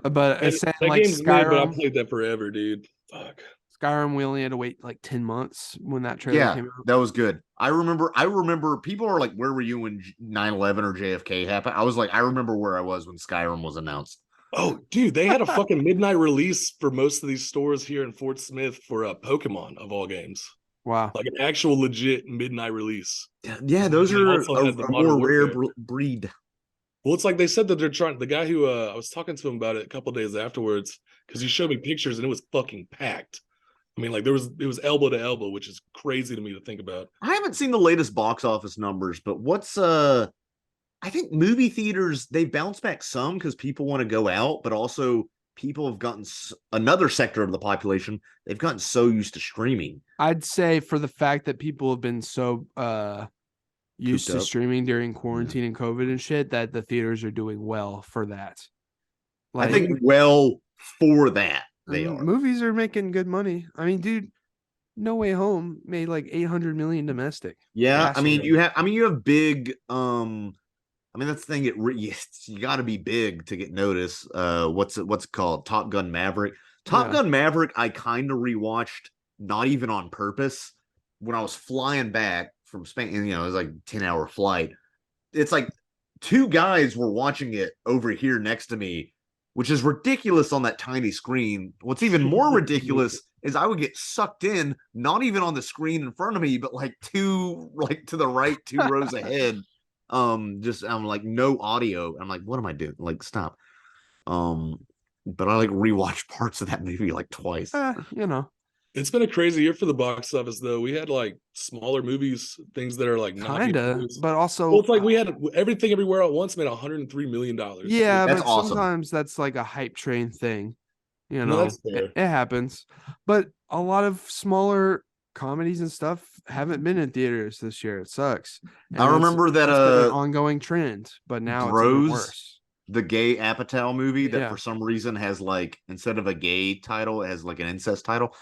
But it's saying That like game's mid, but I Skyrim. played that forever, dude. Fuck. Skyrim, we only had to wait like 10 months when that trailer came out. That was good. I remember people are like, where were you when 9/11 or JFK happened? I was like, I remember where I was when Skyrim was announced. Oh, dude, they had a fucking midnight release for most of these stores here in Fort Smith for Pokemon of all games. Wow. Like an actual legit midnight release. Yeah, those They are also had the a Modern more rare Warfare. breed. Well, it's like they said that they're trying. The guy who I was talking to him about it a couple days afterwards because he showed me pictures and it was fucking packed. I mean, like it was elbow to elbow, which is crazy to me to think about. I haven't seen the latest box office numbers, but what's I think movie theaters they bounce back some because people want to go out, but also people have gotten another sector of the population. They've gotten so used to streaming. I'd say for the fact that people have been so used to streaming during quarantine and COVID and shit that the theaters are doing well for that. Like, I think well for that they are. Movies are making good money. I mean, dude, No Way Home made like 800 million domestic. Yeah, I mean you have big I mean that's the thing. You got to be big to get noticed. What's it called? Top Gun Maverick. Gun Maverick. I kind of rewatched, not even on purpose, when I was flying back from Spain. And, it was like 10-hour flight. It's like two guys were watching it over here next to me, which is ridiculous on that tiny screen. What's even more ridiculous is I would get sucked in, not even on the screen in front of me, but like to the right, 2 rows ahead. I'm like no audio. I'm like, what am I doing? Like, stop. But I like rewatched parts of that movie like twice. It's been a crazy year for the box office though. We had like smaller movies, things that are like kinda, but also it's like we had Everything Everywhere at Once made $103 million. Yeah, that's but awesome. Sometimes that's like a hype train thing. No, that's fair. It happens. But a lot of smaller comedies and stuff haven't been in theaters this year. It sucks. And I remember that been an ongoing trend, but now it's even worse. The gay Apatow movie that for some reason has like, instead of a gay title, it has like an incest title.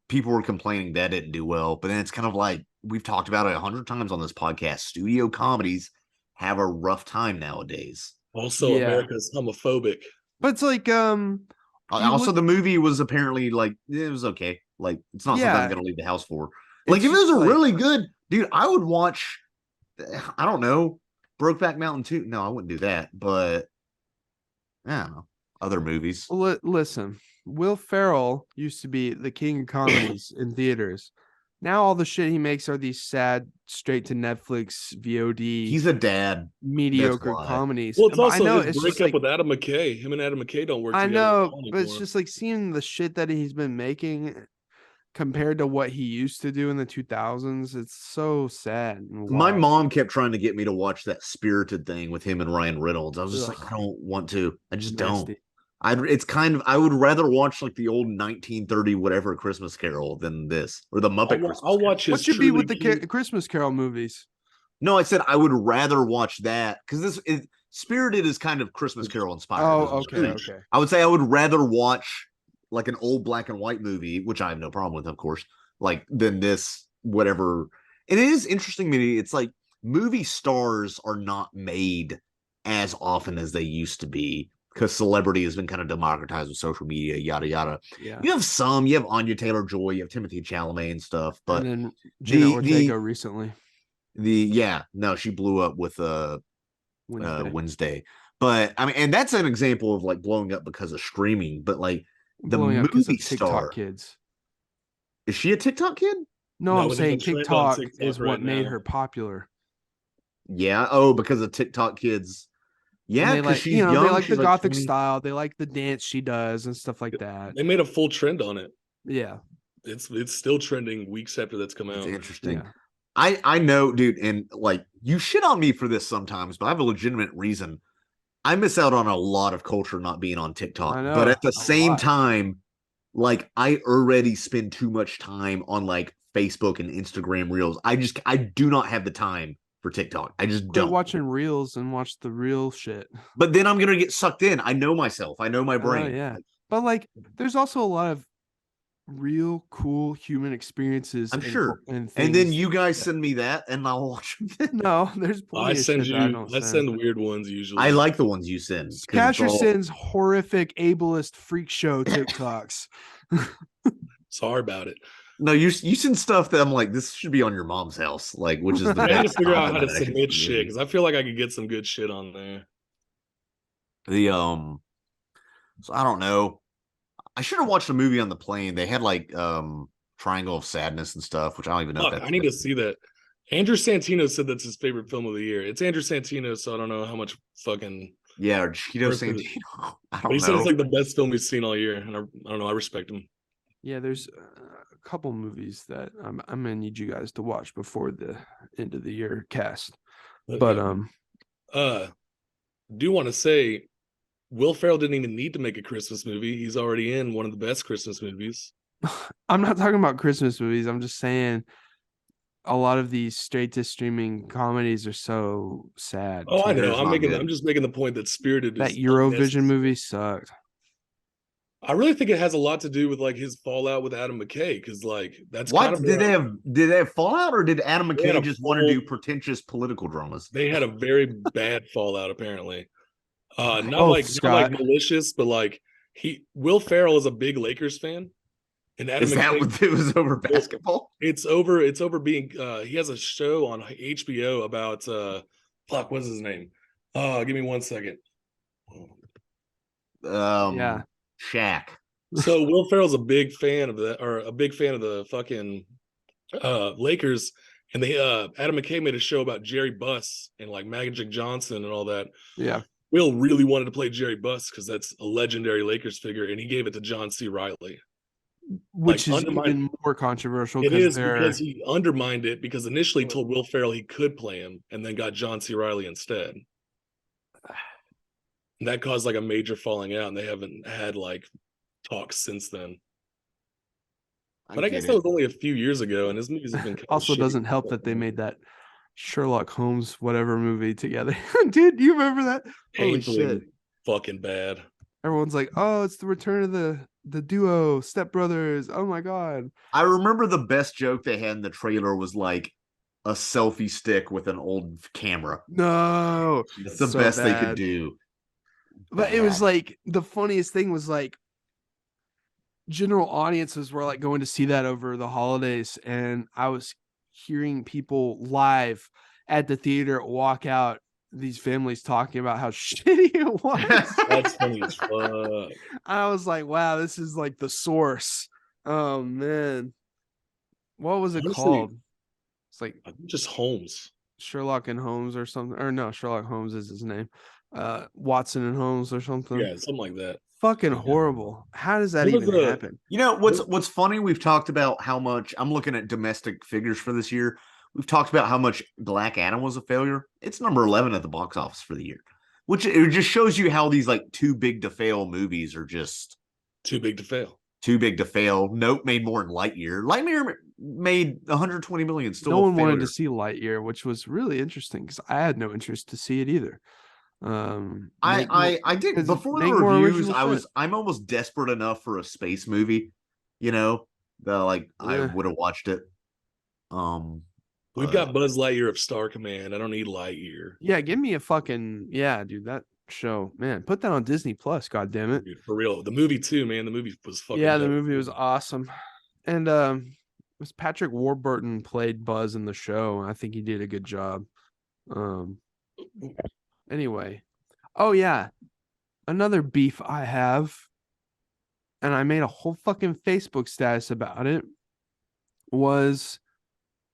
People were complaining that didn't do well, but then it's kind of like we've talked about it 100 times on this podcast. Studio comedies have a rough time nowadays. Also, America's homophobic. But it's like the movie was apparently like it was okay. Like it's not something I'm gonna leave the house for. Like if it was really good, dude, I would watch. I don't know, Brokeback Mountain 2. No, I wouldn't do that. But I don't know, other movies. Listen, Will Ferrell used to be the king of comedies in theaters. Now all the shit he makes are these sad, straight to Netflix VOD. He's a dad. Mediocre comedies. Well, it's also his breakup with Adam McKay. Him and Adam McKay don't work together. I know, but it's just like seeing the shit that he's been making compared to what he used to do in the 2000s. It's so sad. My mom kept trying to get me to watch that Spirited thing with him and Ryan Reynolds. I was just like, I don't want to. I just don't. I would rather watch like the old 1930 whatever Christmas Carol than this, or the Muppet Christmas I'll watch Carol. What should be with the Christmas Carol movies? No, I said I would rather watch that because Spirited is kind of Christmas Carol inspired. Oh, okay. I would say I would rather watch like an old black and white movie, which I have no problem with, of course, like than this whatever. And it is interesting to me. It's like movie stars are not made as often as they used to be, because celebrity has been kind of democratized with social media, yada yada. Yeah. You have Anya Taylor-Joy, you have Timothy Chalamet and stuff, but and then Gina Ortega recently. She blew up with Wednesday. But I mean, and that's an example of like blowing up because of streaming. But like the movie star, kids. Is she a TikTok kid? No, I'm saying TikTok is what made her popular. Yeah. Oh, because of TikTok kids. Yeah, because she's young. They like the gothic style. They like the dance she does and stuff like that. They made a full trend on it. Yeah, it's still trending weeks after that's come out. It's interesting. Yeah. I know, dude, and like you shit on me for this sometimes, but I have a legitimate reason. I miss out on a lot of culture not being on TikTok, but at the same time, like I already spend too much time on like Facebook and Instagram Reels. I do not have the time for TikTok. I just Quit don't. watching reels and watch the real shit. But then I'm gonna get sucked in. I know myself. I know my Oh, brain. yeah. But like, there's also a lot of real cool human experiences I'm sure. and And then things. you guys send me that, and I'll watch them. No, there's plenty I of send shit that I you. don't I send. send weird ones usually. I like the ones you send. 'cause it's Casher all- sends horrific ableist freak show TikToks. Sorry about it. No, you send stuff that I'm like, this should be on your mom's house, like, which is the I need to best figure out how to compliment I can submit give shit you. because I feel like I could get some good shit on there. The so I don't know. I should have watched a movie on the plane. They had like Triangle of Sadness and stuff, which I don't even know. Fuck, if that's I need to see that. Andrew Santino said that's his favorite film of the year. It's Andrew Santino, so I don't know how much fucking. Yeah, or Cheeto Worth it. Santino. I But he don't said it's know. like the best film he's seen all year, and I don't know. I respect him. Yeah, there's a couple movies that I'm gonna need you guys to watch before the end of the year cast. But do want to say, Will Ferrell didn't even need to make a Christmas movie. He's already in one of the best Christmas movies. I'm not talking about Christmas movies. I'm just saying a lot of these straight to streaming comedies are so sad. Oh, I There's know. not good. I'm just making the point that Spirited That is Eurovision unnecessary. movie sucked. I really think it has a lot to do with like his fallout with Adam McKay, because like that's What kind of did they have fallout, or did Adam They had McKay a just want to do full- pretentious political dramas? they had a very bad fallout apparently. Not Oh, like Scott. malicious, but like Will Ferrell is a big Lakers fan, and Adam Is that McKay, what it was over basketball? it's over being he has a show on HBO about fuck, what's his name? Give me 1 second. Yeah. Shaq. So Will Ferrell's a big fan of the fucking Lakers, and they Adam McKay made a show about Jerry Buss and like Magic Johnson and all that. Yeah. Will really wanted to play Jerry Buss because that's a legendary Lakers figure, and he gave it to John C. Riley. Which Like, is even more controversial. It is they're... because he undermined it because initially told Will Ferrell he could play him, and then got John C. Riley instead. And that caused like a major falling out, and they haven't had like talks since then. But I guess that was only a few years ago, and his movies have been also doesn't help that they made that Sherlock Holmes whatever movie together. Dude, do you remember that? Holy shit. Fucking bad. Everyone's like, oh, it's the return of the duo, Step Brothers. Oh my god. I remember the best joke they had in the trailer was like a selfie stick with an old camera. No. It's the so best bad. they could do. But it was like the funniest thing was like general audiences were like going to see that over the holidays, and I was hearing people live at the theater walk out, these families talking about how shitty it was. That's funny as fuck. I was like, wow, this is like the source. Oh man. What was it Honestly, called? It's like just Holmes. Sherlock and Holmes or something. Or no, Sherlock Holmes is his name. Watson and Holmes or something. Yeah, something like that. Fucking horrible. How does that What was even the- happen? You know what's funny? We've talked about how much I'm looking at domestic figures for this year. We've talked about how much Black Adam was a failure. It's number 11 at the box office for the year, which it just shows you how these like too big to fail movies are just Too big to fail. too big to fail. Nope made more than Lightyear. Lightyear made 120 million. Still, No one wanted to failure. see Lightyear, which was really interesting because I had no interest to see it either. I did 'cause before the make more reviews. original shit. I'm almost desperate enough for a space movie, you know, that like I Yeah. would have watched it. We've got Buzz Lightyear of Star Command. I don't need Lightyear. Yeah, give me a fucking dude. That show, man, put that on Disney Plus. God damn it. Dude, for real. The movie too, man. The movie was fucking Yeah, the dope. movie was awesome, and it was Patrick Warburton played Buzz in the show, and I think he did a good job. Anyway, oh yeah, another beef I have, and I made a whole fucking Facebook status about it, was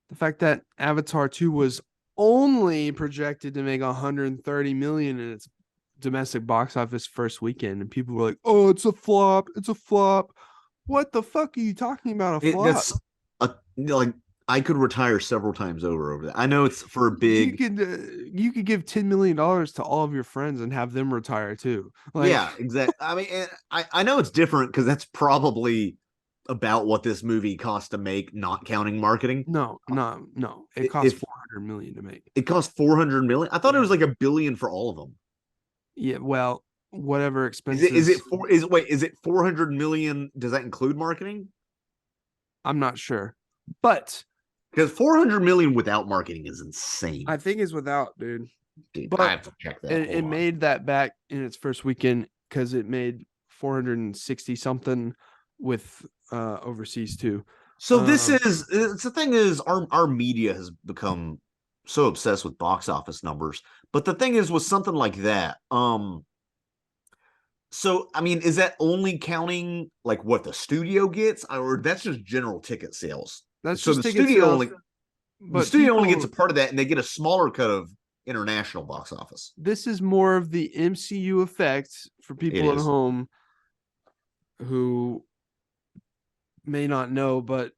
the fact that Avatar 2 was only projected to make 130 million in its domestic box office first weekend, and people were like, "Oh, it's a flop! It's a flop!" What the fuck are you talking about? A flop? That's like I could retire several times over that. I know it's for a big. You could give $10 million to all of your friends and have them retire too. Like, Yeah, exactly. I mean, I know it's different because that's probably about what this movie cost to make, not counting marketing. no. It costs 400 million to make. It cost 400 million. I thought it was like $1 billion for all of them. Yeah, well, whatever Is expenses. is it 400 million? Does that include marketing? I'm not sure, but Because 400 million without marketing is insane. I think it's without, dude. Dude, But I have to check that. it made that back in its first weekend because it made 460 something with overseas too. So this is it's the thing is our media has become so obsessed with box office numbers. But the thing is with something like that, so I mean, is that only counting like what the studio gets, or that's just general ticket sales? That's So just the ticket studio sales, only but the studio only people- gets a part of that, and they get a smaller cut of international box office. This is more of the MCU effect for people at is. home who may not know, but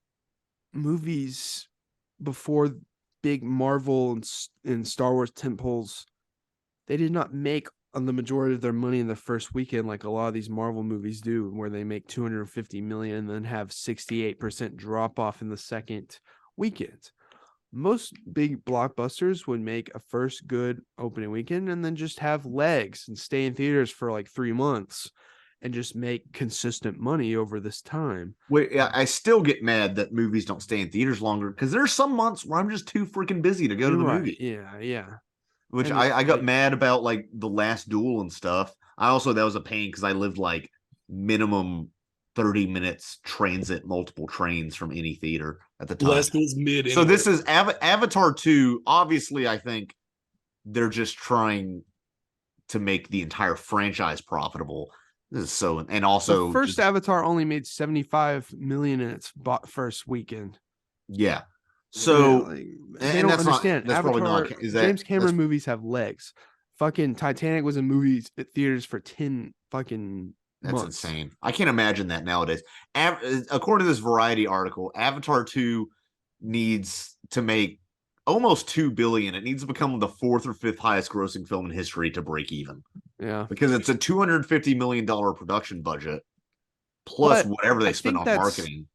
movies before big Marvel and Star Wars tentpoles, they did not make on the majority of their money in the first weekend like a lot of these Marvel movies do, where they make 250 million and then have 68% drop off in the second weekend. Most big blockbusters would make a first good opening weekend and then just have legs and stay in theaters for like 3 months and just make consistent money over this time. Wait, I still get mad that movies don't stay in theaters longer because there's some months where I'm just too freaking busy to go to the movie. Yeah. Which And I got mad about, like The Last Duel and stuff. That was a pain because I lived like minimum 30 minutes transit multiple trains from any theater at the time. Last Duel's mid. So this is Avatar 2. Obviously, I think they're just trying to make the entire franchise profitable. This is so, and also the first Avatar only made 75 million in its first weekend. Yeah. So they don't understand. That's Avatar, probably not. James Cameron movies have legs. Fucking Titanic was in movies at theaters for 10 fucking months. That's insane. I can't imagine that nowadays. According to this Variety article, Avatar 2 needs to make almost $2 billion. It needs to become the 4th or 5th highest grossing film in history to break even. Yeah. Because it's a $250 million production budget plus whatever they spend on marketing.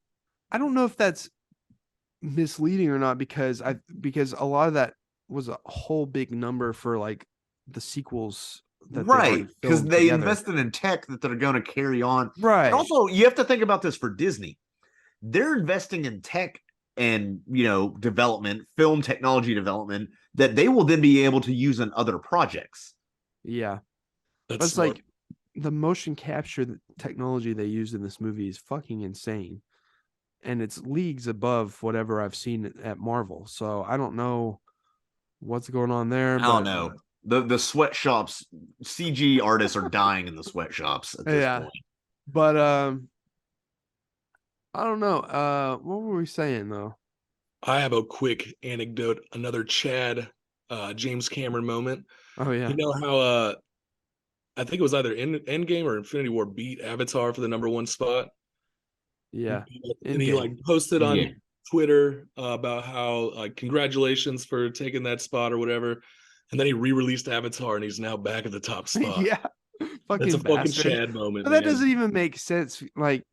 I don't know if that's misleading or not because a lot of that was a whole big number for like the sequels that right, because they invested in tech that they're going to carry on. Right. And also, you have to think about this for Disney. They're investing in tech and, development, film technology development that they will then be able to use in other projects. Yeah. That's like the motion capture technology they used in this movie is fucking insane. And it's leagues above whatever I've seen at Marvel. So I don't know what's going on there. I don't know. The sweatshops, CG artists are dying in the sweatshops at this point. But I don't know. What were we saying though? I have a quick anecdote, another Chad James Cameron moment. Oh yeah. You know how I think it was either Endgame or Infinity War beat Avatar for the #1 spot. Yeah. And he like posted on Twitter about how congratulations for taking that spot or whatever. And then he re-released Avatar and he's now back at the top spot. Yeah. That's a fucking Chad moment. But that doesn't even make sense. Like,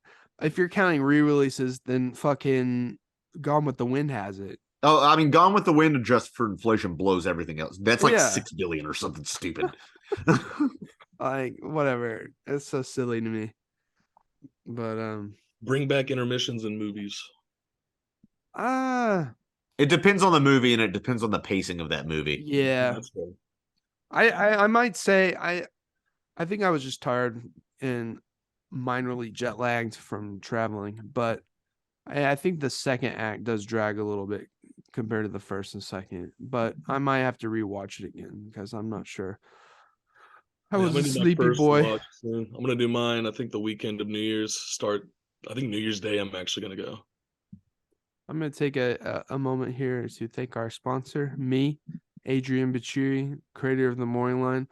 if you're counting re-releases, then fucking Gone with the Wind has it. Oh, I mean, Gone with the Wind, adjusted for inflation, blows everything else. That's like 6 billion or something stupid. Like, whatever. It's so silly to me. But bring back intermissions in movies. It depends on the movie and it depends on the pacing of that movie. Yeah. I might say I think I was just tired and minorly jet lagged from traveling, but I think the second act does drag a little bit compared to the first and second, but I might have to rewatch it again because I'm not sure. I was a sleepy boy. I'm gonna do mine. I think the weekend of New Year's I think New Year's Day I'm actually gonna go. I'm gonna take a moment here to thank our sponsor, me, Adrian Bachiri, creator of the Morning Line.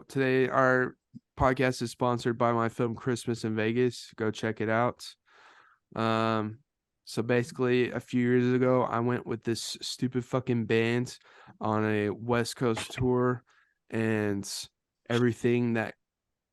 Today our podcast is sponsored by my film Christmas in Vegas. Go check it out. So basically a few years ago, I went with this stupid fucking band on a West Coast tour, and everything that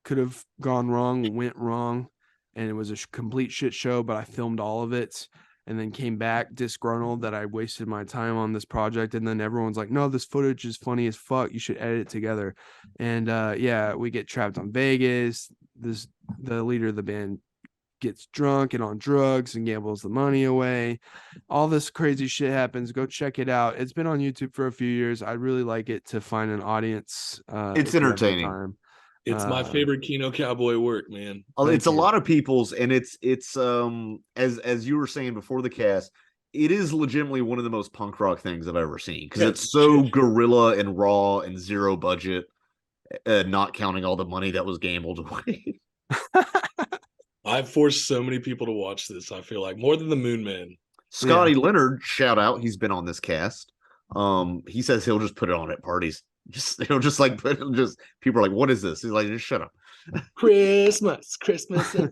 could have gone wrong went wrong, and it was a complete shit show, but I filmed all of it. and then came back disgruntled that I wasted my time on this project. And then everyone's like, no, this footage is funny as fuck. You should edit it together. And yeah, we get trapped on Vegas. The leader of the band gets drunk and on drugs and gambles the money away. All this crazy shit happens. Go check it out. It's been on YouTube for a few years. I'd really like it to find an audience. It's entertaining. It's my favorite Kino Cowboy work, man. It's a lot of people's, and it's as you were saying before the cast, it is legitimately one of the most punk rock things I've ever seen because it's so guerrilla and raw and zero budget, not counting all the money that was gambled away. I've forced so many people to watch this. I feel like more than the Moon Man. Scotty Leonard, shout out. He's been on this cast. He says he'll just put it on at parties. He'll just like put it, just people are like, what is this? He's like, just shut up. Christmas.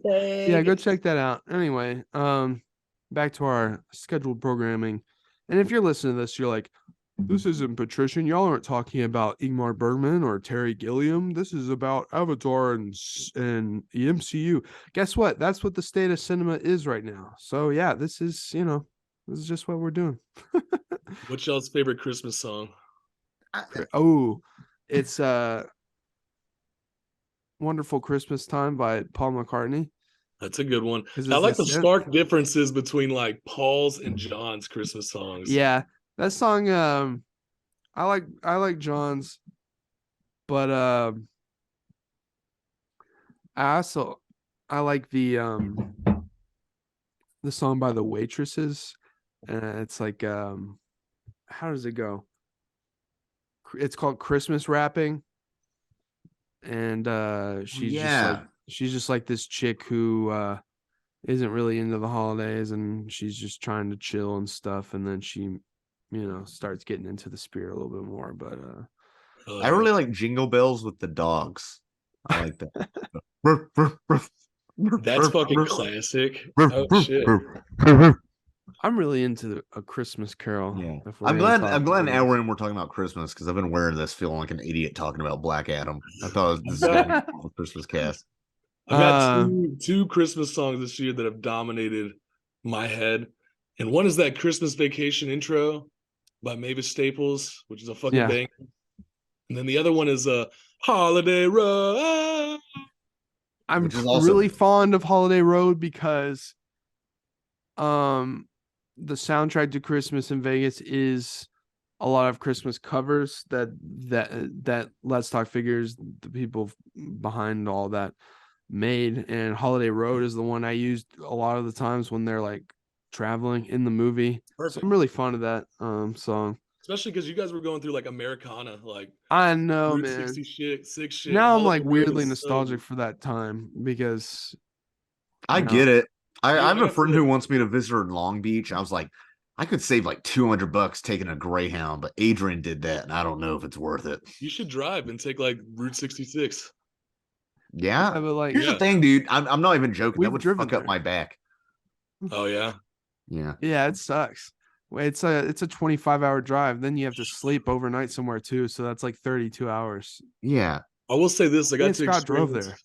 Yeah, go check that out. Anyway, back to our scheduled programming. And if you're listening to this, you're like, this isn't Patrician. Y'all aren't talking about Ingmar Bergman or Terry Gilliam. This is about Avatar and the MCU. Guess what? That's what the state of cinema is right now. So yeah, this is just what we're doing. What's y'all's favorite Christmas song? Oh, it's Wonderful Christmas Time by Paul McCartney. That's a good one. I like the stark differences between like Paul's and John's Christmas songs. Yeah. That song, I like John's, but I like the song by the Waitresses. It's like how does it go? It's called Christmas Rapping, and she's just like this chick who isn't really into the holidays, and she's just trying to chill and stuff, and then she starts getting into the spirit a little bit more. But I really like Jingle Bells with the dogs. I like that. That's fucking classic. Oh shit. I'm really into a Christmas Carol. Yeah, I'm glad now we're talking about Christmas because I've been wearing this feeling like an idiot talking about Black Adam. I thought this was a Christmas cast. I've got two Christmas songs this year that have dominated my head, and one is that Christmas Vacation intro by Mavis Staples, which is a fucking bang. And then the other one is Holiday Road. I'm really fond of Holiday Road because the soundtrack to Christmas in Vegas is a lot of Christmas covers that Let's Talk Figures, the people behind all that, made. And Holiday Road is the one I used a lot of the times when they're like traveling in the movie. Perfect. So I'm really fond of that song. Especially because you guys were going through like Americana, like I know, man. 66 shit. Now I'm like weirdly nostalgic for that time because I get it. I have a friend who wants me to visit her in Long Beach. I was like, I could save like $200 taking a Greyhound, but Adrian did that, and I don't know if it's worth it. You should drive and take like Route 66. Yeah, but like, here's the thing, dude. I'm not even joking. That would fuck up my back. Oh yeah, yeah. It sucks. It's a 25-hour drive. Then you have to sleep overnight somewhere too. So that's like 32 hours. Yeah. I will say this. I got to Scott drove there.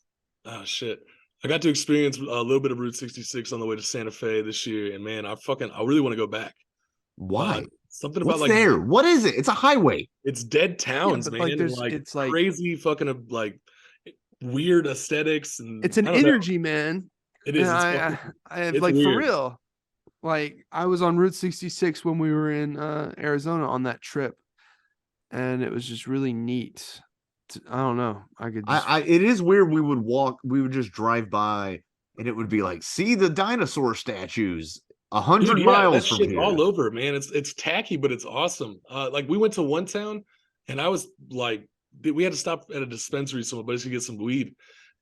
Oh shit. I got to experience a little bit of Route 66 on the way to Santa Fe this year, and man, I really want to go back. Why? Something What's about like there? What is it? It's a highway. It's dead towns, man. It's like crazy fucking like weird aesthetics, and it's an energy, man. It is. I like weird. For real. Like I was on Route 66 when we were in Arizona on that trip, and it was just really neat. I don't know. It is weird. We would just drive by, and it would be like, see the dinosaur statues 100 miles from here. All over, man. It's tacky, but it's awesome. Like we went to one town, and I was like, we had to stop at a dispensary so my buddies could get some weed.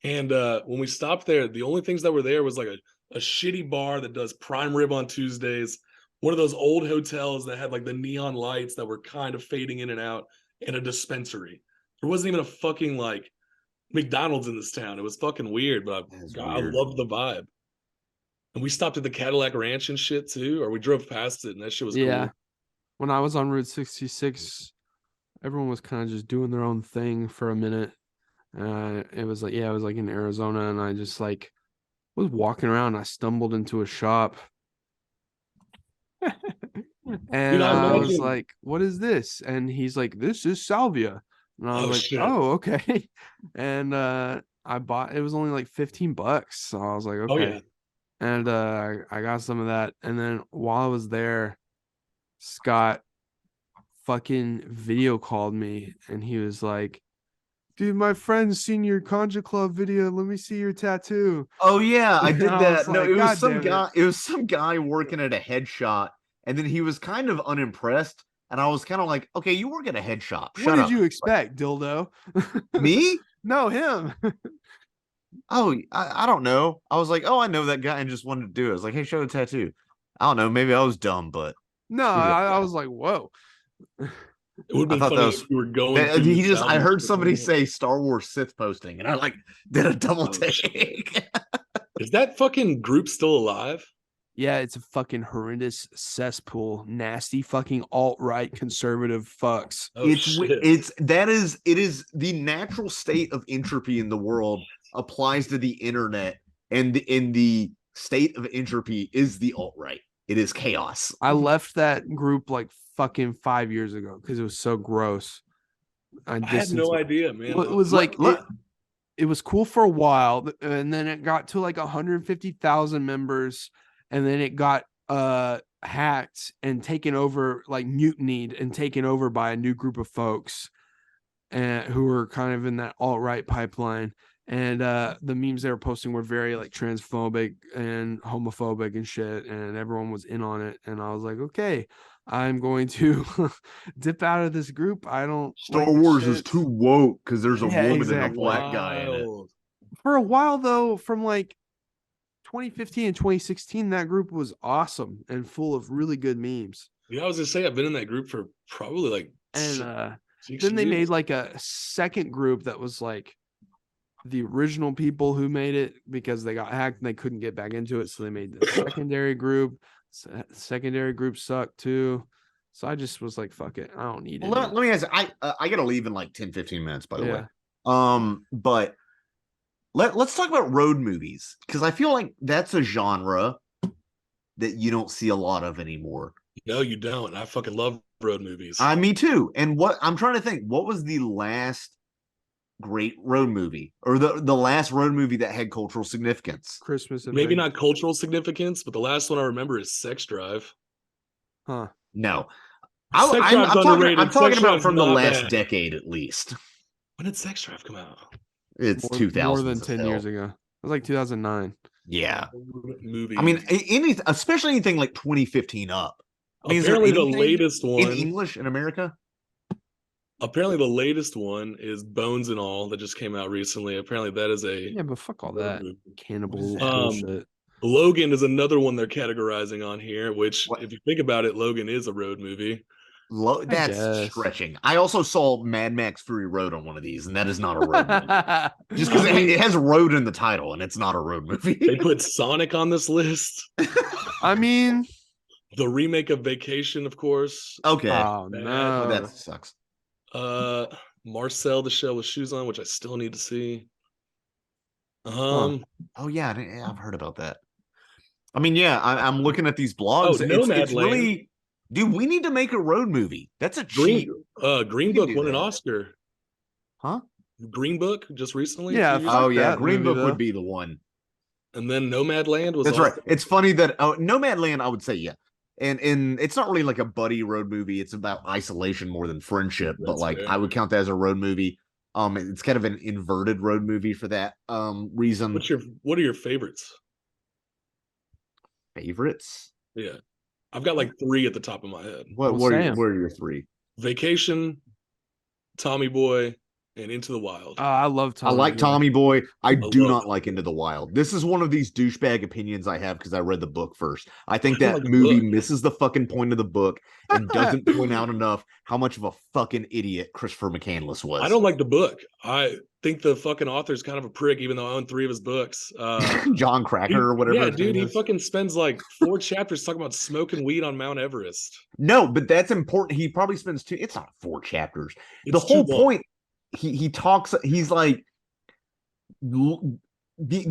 And when we stopped there, the only things that were there was like a shitty bar that does prime rib on Tuesdays, one of those old hotels that had like the neon lights that were kind of fading in and out, and a dispensary. There wasn't even a fucking like McDonald's in this town. It was fucking weird, but I loved the vibe. And we stopped at the Cadillac Ranch and shit too, or we drove past it, and that shit was cool. When I was on Route 66, everyone was kind of just doing their own thing for a minute. It was like in Arizona, and I just like was walking around. And I stumbled into a shop, And Dude, I I was imagine. like, "What is this?" And he's like, "This is salvia." And I was Oh like, shit. "Oh, okay." And I bought it was only like $15. So I was like, Oh "Okay." yeah. And I got some of that. And then while I was there, Scott fucking video called me and he was like, "Dude, my friend's seen your Conja Club video. Let me see your tattoo." Oh yeah, I And did I was that. No, like, it was "God some damn it." guy. It was some guy working at a headshot, and then he was kind of unimpressed. And I was kind of like, okay, you work at a head shop. What Shut did up. you Like, expect, dildo? me? No, him. Oh, I don't know. I was like, oh, I know that guy, and just wanted to do it. I was like, hey, show the tattoo. I don't know. Maybe I was dumb, but No, screw that I guy. was like, "Whoa." It would I have been thought that funny was if you were going that, through the he just. I salvage heard somebody department. say Star Wars Sith posting, and I like did a double Oh, shit. take. Is that fucking group still alive? Yeah, it's a fucking horrendous cesspool, nasty fucking alt-right conservative fucks. Oh shit. It is the natural state of entropy in the world applies to the internet, and in the state of entropy is the alt right. It is chaos. I left that group like fucking 5 years ago because it was so gross. I I had distanced. no idea, man. It was like Let, it was cool for a while, and then it got to like 150,000 members, and then it got hacked and taken over, like mutinied and taken over by a new group of folks and who were kind of in that alt-right pipeline. And the memes they were posting were very like transphobic and homophobic and shit, and everyone was in on it. And I was like, okay, I'm going to dip out of this group. I don't Star like this Wars is shit. too woke because there's a Yeah, woman and a exactly. black guy in it. Wild. For a while though, from like 2015 and 2016, that group was awesome and full of really good memes. Yeah, I was gonna say I've been in that group for probably like And 6 then they made years. like a second group that was like the original people who made it because they got hacked and they couldn't get back into it. So they made the secondary group. Secondary group sucked too. So I just was like, fuck it. I don't need it. Let me ask you, I gotta leave in like 10-15 minutes, by the way. Yeah. But let's talk about road movies because I feel like that's a genre that you don't see a lot of anymore. No, you don't. I fucking love road movies. Me too. And what I'm trying to think, what was the last great road movie or the last road movie that had cultural significance? Christmas Maybe Adventure. not cultural significance, but the last one I remember is Sex Drive. Huh. No. Sex Drive's underrated. I'm talking Sex about Drive's from the not last bad. decade at least. When did Sex Drive come out? It's More 2000 than 10 years ago. It was like 2009. Yeah. Movie. I mean, especially anything like 2015 up. I mean, apparently is there the latest in one. English in America? Apparently the latest one is Bones and All that just came out recently. Apparently that is a Yeah, but fuck all that cannibal that? bullshit. Logan is another one they're categorizing on here, which What? if you think about it, Logan is a road movie. That's guess. stretching. I also saw Mad Max Fury Road on one of these, and that is not a road movie. Just because it has road in the title, and it's not a road movie. They put Sonic on this list. I mean, The remake of Vacation, of course. Okay. oh Bad. no, That sucks. Marcel the Shell with Shoes On, which I still need to see. Oh yeah, I've heard about that. I mean, yeah, I'm looking at these blogs. Oh, It's Nomadland. really, dude. We need to make a road movie. That's a cheat. Green can Book do won an that. Oscar. Huh? Green Book just recently. Yeah, a few years fuck Oh yeah, that Green movie, Book though. would be the one. And then Nomadland was That's also- right. It's funny that Nomadland, I would say, yeah. And it's not really like a buddy road movie. It's about isolation more than friendship. But That's like fair. I would count that as a road movie. It's kind of an inverted road movie for that reason. What are your favorites? Favorites? Yeah. I've got like 3 at the top of my head. What are your 3? Vacation, Tommy Boy, and Into the Wild. I love Tommy. I like Boy. Tommy Boy. I do love not Tommy like Boy. Into the Wild. This is one of these douchebag opinions I have because I read the book first. I think I don't that like the movie book. misses the fucking point of the book and doesn't point out enough how much of a fucking idiot Christopher McCandless was. I don't like the book. I think the fucking author's kind of a prick, even though I own 3 of his books. John Cracker or whatever. Yeah, his dude, name he is. fucking spends like 4 chapters talking about smoking weed on Mount Everest. No, but that's important. He probably spends 2. It's not 4 chapters. It's the whole too long. point. He talks. He's like the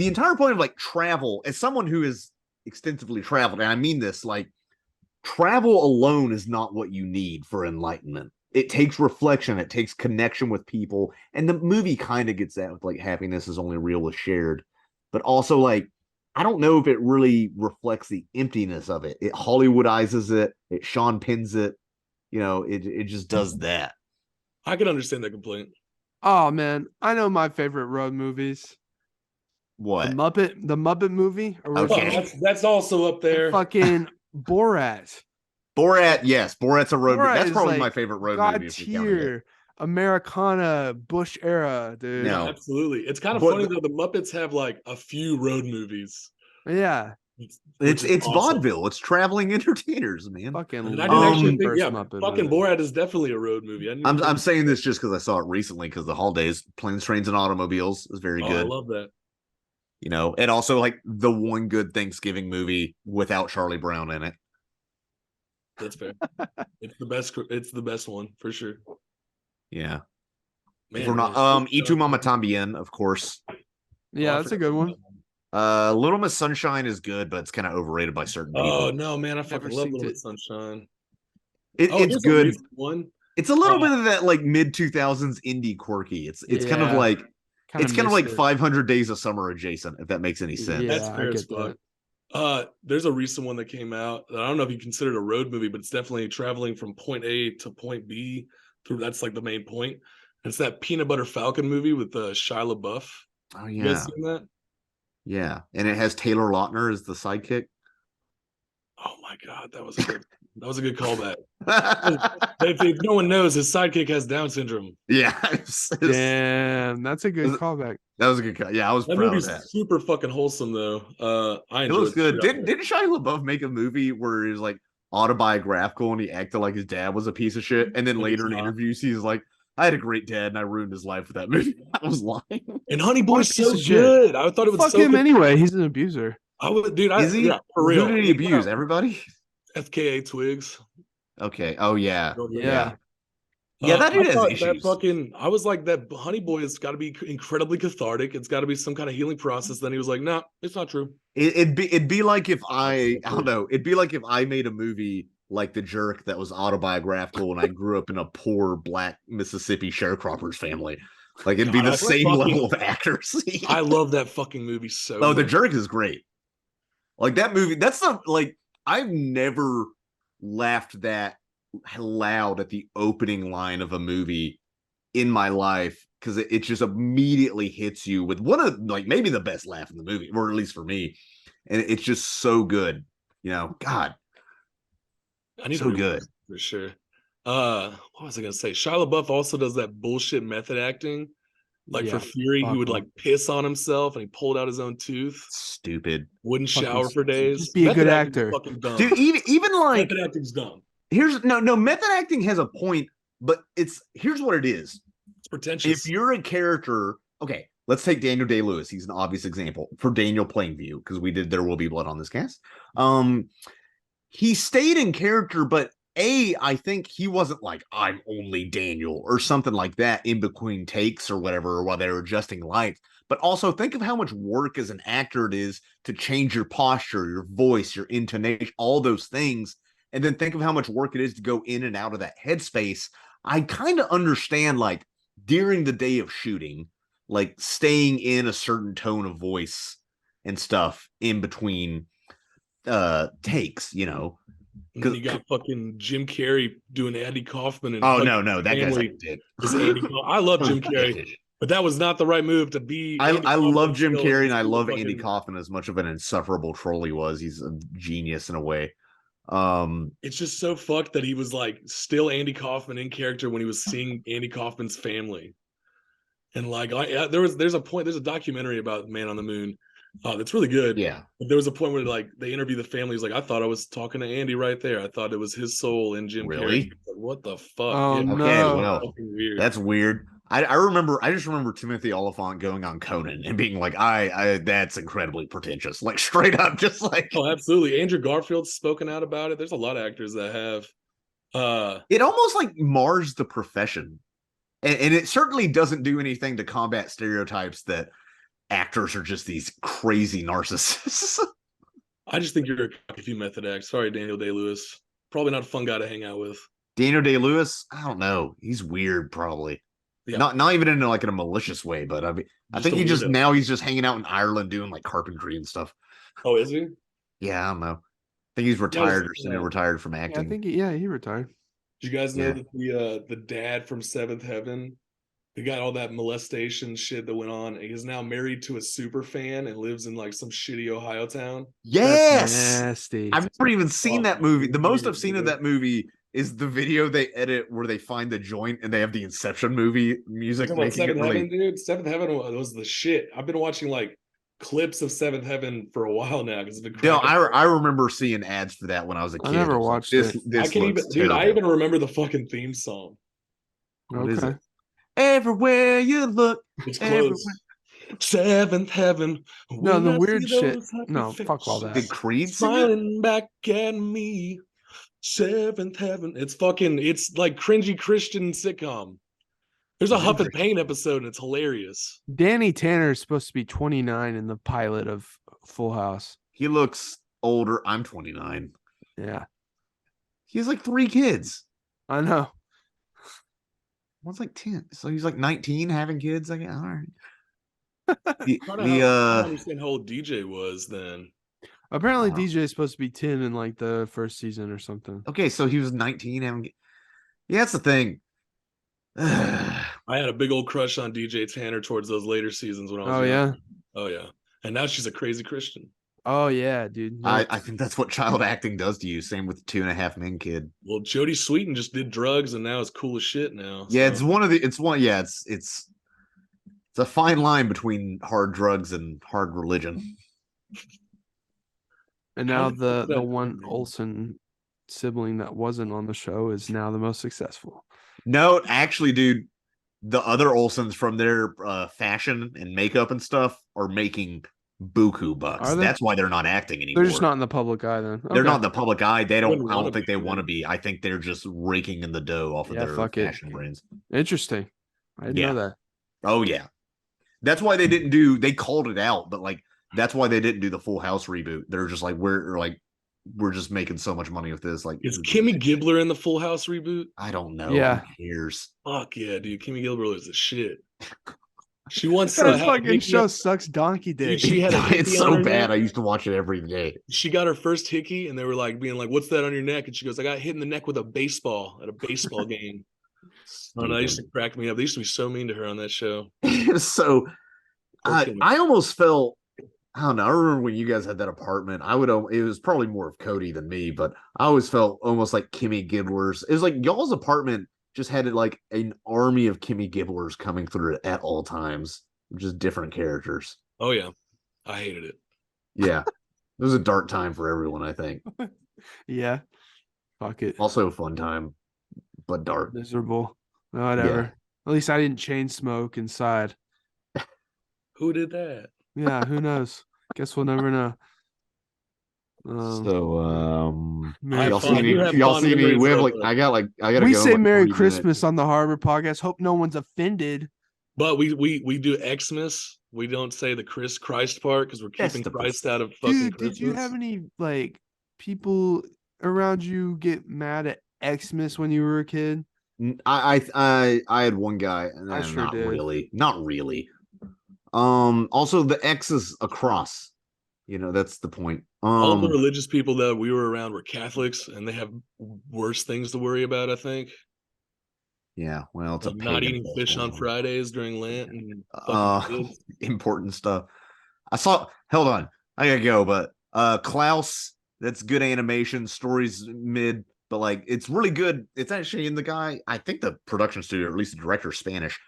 entire point of like travel as someone who has extensively traveled, and I mean this like travel alone is not what you need for enlightenment. It takes reflection, it takes connection with people, and the movie kind of gets that with like happiness is only real if shared. But also, like, I don't know if it really reflects the emptiness of it. It Hollywoodizes it, it Sean Penns it, it just does that. I can understand that complaint. Oh man, I know my favorite road movies. What? The Muppet movie. Okay. That's also up there. Fucking Borat. Borat, yes, Borat's a road movie. Borat That's is probably like my favorite road God movie. If you're counting it. tier Americana Bush era, dude. No. Absolutely. It's kind of But- funny though. The Muppets have like a few road movies. Yeah, It's awesome. vaudeville. It's traveling entertainers, man. fucking. And I didn't actually think, first yeah, Muppet fucking movie. Borat is definitely a road movie. I'm saying this just because I saw it recently because the holidays, Planes, Trains, and Automobiles is very good. I love that. And also like the one good Thanksgiving movie without Charlie Brown in it. That's fair. It's the best. It's the best one for sure. Yeah. Man, If we're not Y Tu Mama Tambien, of course. Yeah, that's a good one. Little Miss Sunshine is good, but it's kind of overrated by certain people. Oh no, man! I fucking Never love seen Little it. Miss Sunshine. It's there's a good. recent one. It's a little bit of that like mid 2000s indie quirky. It's kind of Yeah. like Kinda it's kind of missed like it. 500 Days of Summer adjacent, if that makes any sense. Yeah, That's I fair as get fuck. that. There's a recent one that came out that I don't know if you consider it a road movie, but it's definitely traveling from point A to point B. That's like the main point. It's that Peanut Butter Falcon movie with Shia LaBeouf. Oh You guys yeah. seen that? Yeah. And it has Taylor Lautner as the sidekick. Oh my god, that was a good callback. If no one knows, his sidekick has Down syndrome. Yeah. Damn, that's a good callback. That was a good cut. Yeah, I was That proud of movie's that. super fucking wholesome though. I It enjoyed looks good. the shit out of it. Didn't Shia LaBeouf make a movie where he was like autobiographical and he acted like his dad was a piece of shit? And then No, later he's in not. interviews, he's like, I had a great dad and I ruined his life with that movie. I was lying. And Honey What a Boy's piece so of shit. good. I thought it was Fuck so him good. anyway. He's an abuser. I would, dude. Is he? Yeah, for real. Who did he abuse? Everybody? FKA Twigs. Okay. Oh yeah. Yeah. Yeah, that I has thought issues. I was like, that Honey Boy has got to be incredibly cathartic. It's got to be some kind of healing process. Then he was like, no, it's not true. It'd be like if I don't know. It'd be like if I made a movie like The Jerk that was autobiographical and I grew up in a poor black Mississippi sharecroppers family. Like it'd be the same level of accuracy. I love that fucking movie so much. The much. Jerk is great. Like that movie, that's the like I've never laughed that loud at the opening line of a movie in my life because it just immediately hits you with one of like maybe the best laugh in the movie, or at least for me. And it's just so good. God. I need so to good for sure. What was I gonna say? Shia LaBeouf also does that bullshit method acting. Like for Fury, he would like piss on himself and he pulled out his own tooth. Stupid. Wouldn't shower for days. Just be a good actor. Fucking dumb. Dude, even like method acting's dumb. Here's no method acting has a point, but here's what it is. It's pretentious. If you're a character, okay, let's take Daniel Day-Lewis. He's an obvious example for Daniel Plainview because we did There Will Be Blood on this cast. He stayed in character, but I think he wasn't like, I'm only Daniel or something like that in between takes or whatever while they were adjusting lights. But also think of how much work as an actor it is to change your posture, your voice, your intonation, all those things. And then think of how much work it is to go in and out of that headspace. I kind of understand, like, during the day of shooting, like staying in a certain tone of voice and stuff in between takes, Because you got fucking Jim Carrey doing Andy Kaufman. And no, that guy's like dick. I love Jim Carrey, but that was not the right move to be. I love Jim Carrey and I love Andy Kaufman as much of an insufferable troll he was. He's a genius in a way. It's just so fucked that he was like still Andy Kaufman in character when he was seeing Andy Kaufman's family. And like there's a documentary about Man on the Moon that's really good. Yeah. But there was a point where like they interview the family. He's like, I thought I was talking to Andy right there. I thought it was his soul in Jim Really? Carrey. Like, what the fuck? Oh, no. Okay, well, weird. that's weird. I just remember Timothy Oliphant going on Conan and being like, that's incredibly pretentious. Like straight up, just like absolutely. Andrew Garfield's spoken out about it. There's a lot of actors that have it almost like mars the profession. And it certainly doesn't do anything to combat stereotypes that actors are just these crazy narcissists. I just think you're a cocky method act. Sorry, Daniel Day-Lewis. Probably not a fun guy to hang out with. Daniel Day-Lewis, I don't know. He's weird, probably. Yeah. Not even in like in a malicious way, but I mean, I think he's just hanging out in Ireland doing like carpentry and stuff. Oh, is he? Yeah, I don't know. I think he's retired or semi-retired from acting. Yeah, I think he retired. Did you guys know that the dad from Seventh Heaven, who got all that molestation shit that went on, is now married to a super fan and lives in like some shitty Ohio town? Yes, that's nasty. I've never even seen that movie. The most I've seen of that movie is the video they edit where they find the joint and they have the Inception movie music. Seventh Heaven, dude. Seventh Heaven was the shit. I've been watching like clips of Seventh Heaven for a while now because it's been. No, I remember seeing ads for that when I was a kid. I never watched it. I even remember the fucking theme song. What is it? Everywhere you look, it's close. Seventh Heaven. No, the weird shit. No, fuck all that. Did Creed smiling back at me? Seventh Heaven. It's like cringy Christian sitcom. There's a Huff and Pain episode and it's hilarious. Danny Tanner is supposed to be 29 in the pilot of Full House. He looks older. I'm 29. Yeah. He has like 3 kids. I know. One's like 10. So he's like 19 having kids. Like, all right. I don't understand how old DJ was then. Apparently DJ is supposed to be 10 in like the first season or something. Okay, so he was 19 having. Yeah, that's the thing. I had a big old crush on DJ Tanner towards those later seasons when I was young. Oh yeah. And now she's a crazy Christian. Oh yeah, dude. I think that's what child acting does to you. Same with the 2.5 Men kid. Well, Jodie Sweetin just did drugs and now it's cool as shit now. Yeah, it's a fine line between hard drugs and hard religion. And now the one Olsen sibling that wasn't on the show is now the most successful. No, actually, dude, the other Olsens from their fashion and makeup and stuff are making buku bucks. That's why they're not acting anymore. They're just not in the public eye then. Okay. They're not in the public eye. I don't think they want to be. I think they're just raking in the dough off of their fashion brands. Interesting. I didn't know that. Oh yeah. That's why they called it out, but like that's why they didn't do the Full House reboot. They're just like we're just making so much money with this. Like, is Kimmy Gibbler in the Full House reboot? I don't know. Yeah. Who cares? Fuck yeah, dude. Kimmy Gibbler is the shit. She wants that fucking show sucks donkey dick. She had it's so bad. I used to watch it every day. She got her first hickey, and they were like being like, "What's that on your neck?" And she goes, "I got hit in the neck with a baseball at a baseball game." And that used to crack me up. They used to be so mean to her on that show. So, I almost felt. I don't know. I remember when you guys had that apartment. It was probably more of Cody than me, but I always felt almost like Kimmy Gibbler's. It was like y'all's apartment just had like an army of Kimmy Gibblers coming through it at all times, just different characters. Oh yeah, I hated it. Yeah, it was a dark time for everyone. I think. Yeah, fuck it. Also a fun time, but dark. Miserable. Whatever. Yeah. At least I didn't chain smoke inside. Who did that? Yeah, who knows? Guess we'll never know. Y'all see any? We have I gotta. We say Merry Christmas on the Harbor Podcast. Hope no one's offended. But we do Xmas. We don't say the Christ part because we're keeping Christ out of fucking Christmas. Did you have any like people around you get mad at Xmas when you were a kid? I had one guy. I sure did. Not really. Also the X is a cross. You know, that's the point. All the religious people that we were around were Catholics, and they have worse things to worry about, I think. Yeah, well, it's not eating fish on Fridays during Lent and important stuff. Hold on, I gotta go, but Klaus, that's good animation, story's mid, but like it's really good. It's actually in the guy, I think the production studio, or at least the director, is Spanish.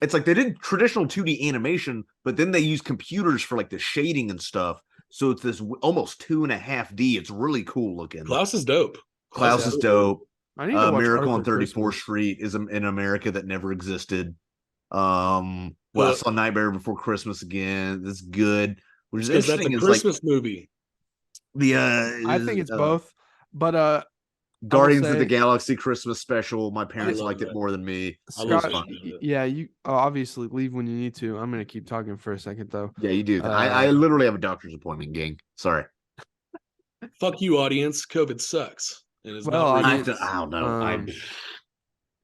It's like they did traditional 2D animation, but then they use computers for like the shading and stuff. So it's this almost 2.5D. It's really cool looking. Klaus is dope. Klaus is dope. I need to watch Miracle on 34th Street is in America that never existed. I saw Nightmare Before Christmas again. That's good. Which is interesting. That's a Christmas movie. I think it's both, but Guardians of the Galaxy Christmas special. My parents liked it more than me. Scott, yeah, you obviously leave when you need to. I'm gonna keep talking for a second though. Yeah, you do. I literally have a doctor's appointment, gang. Sorry. Fuck you, audience. COVID sucks. and it's Well, not I really. mean, I don't know.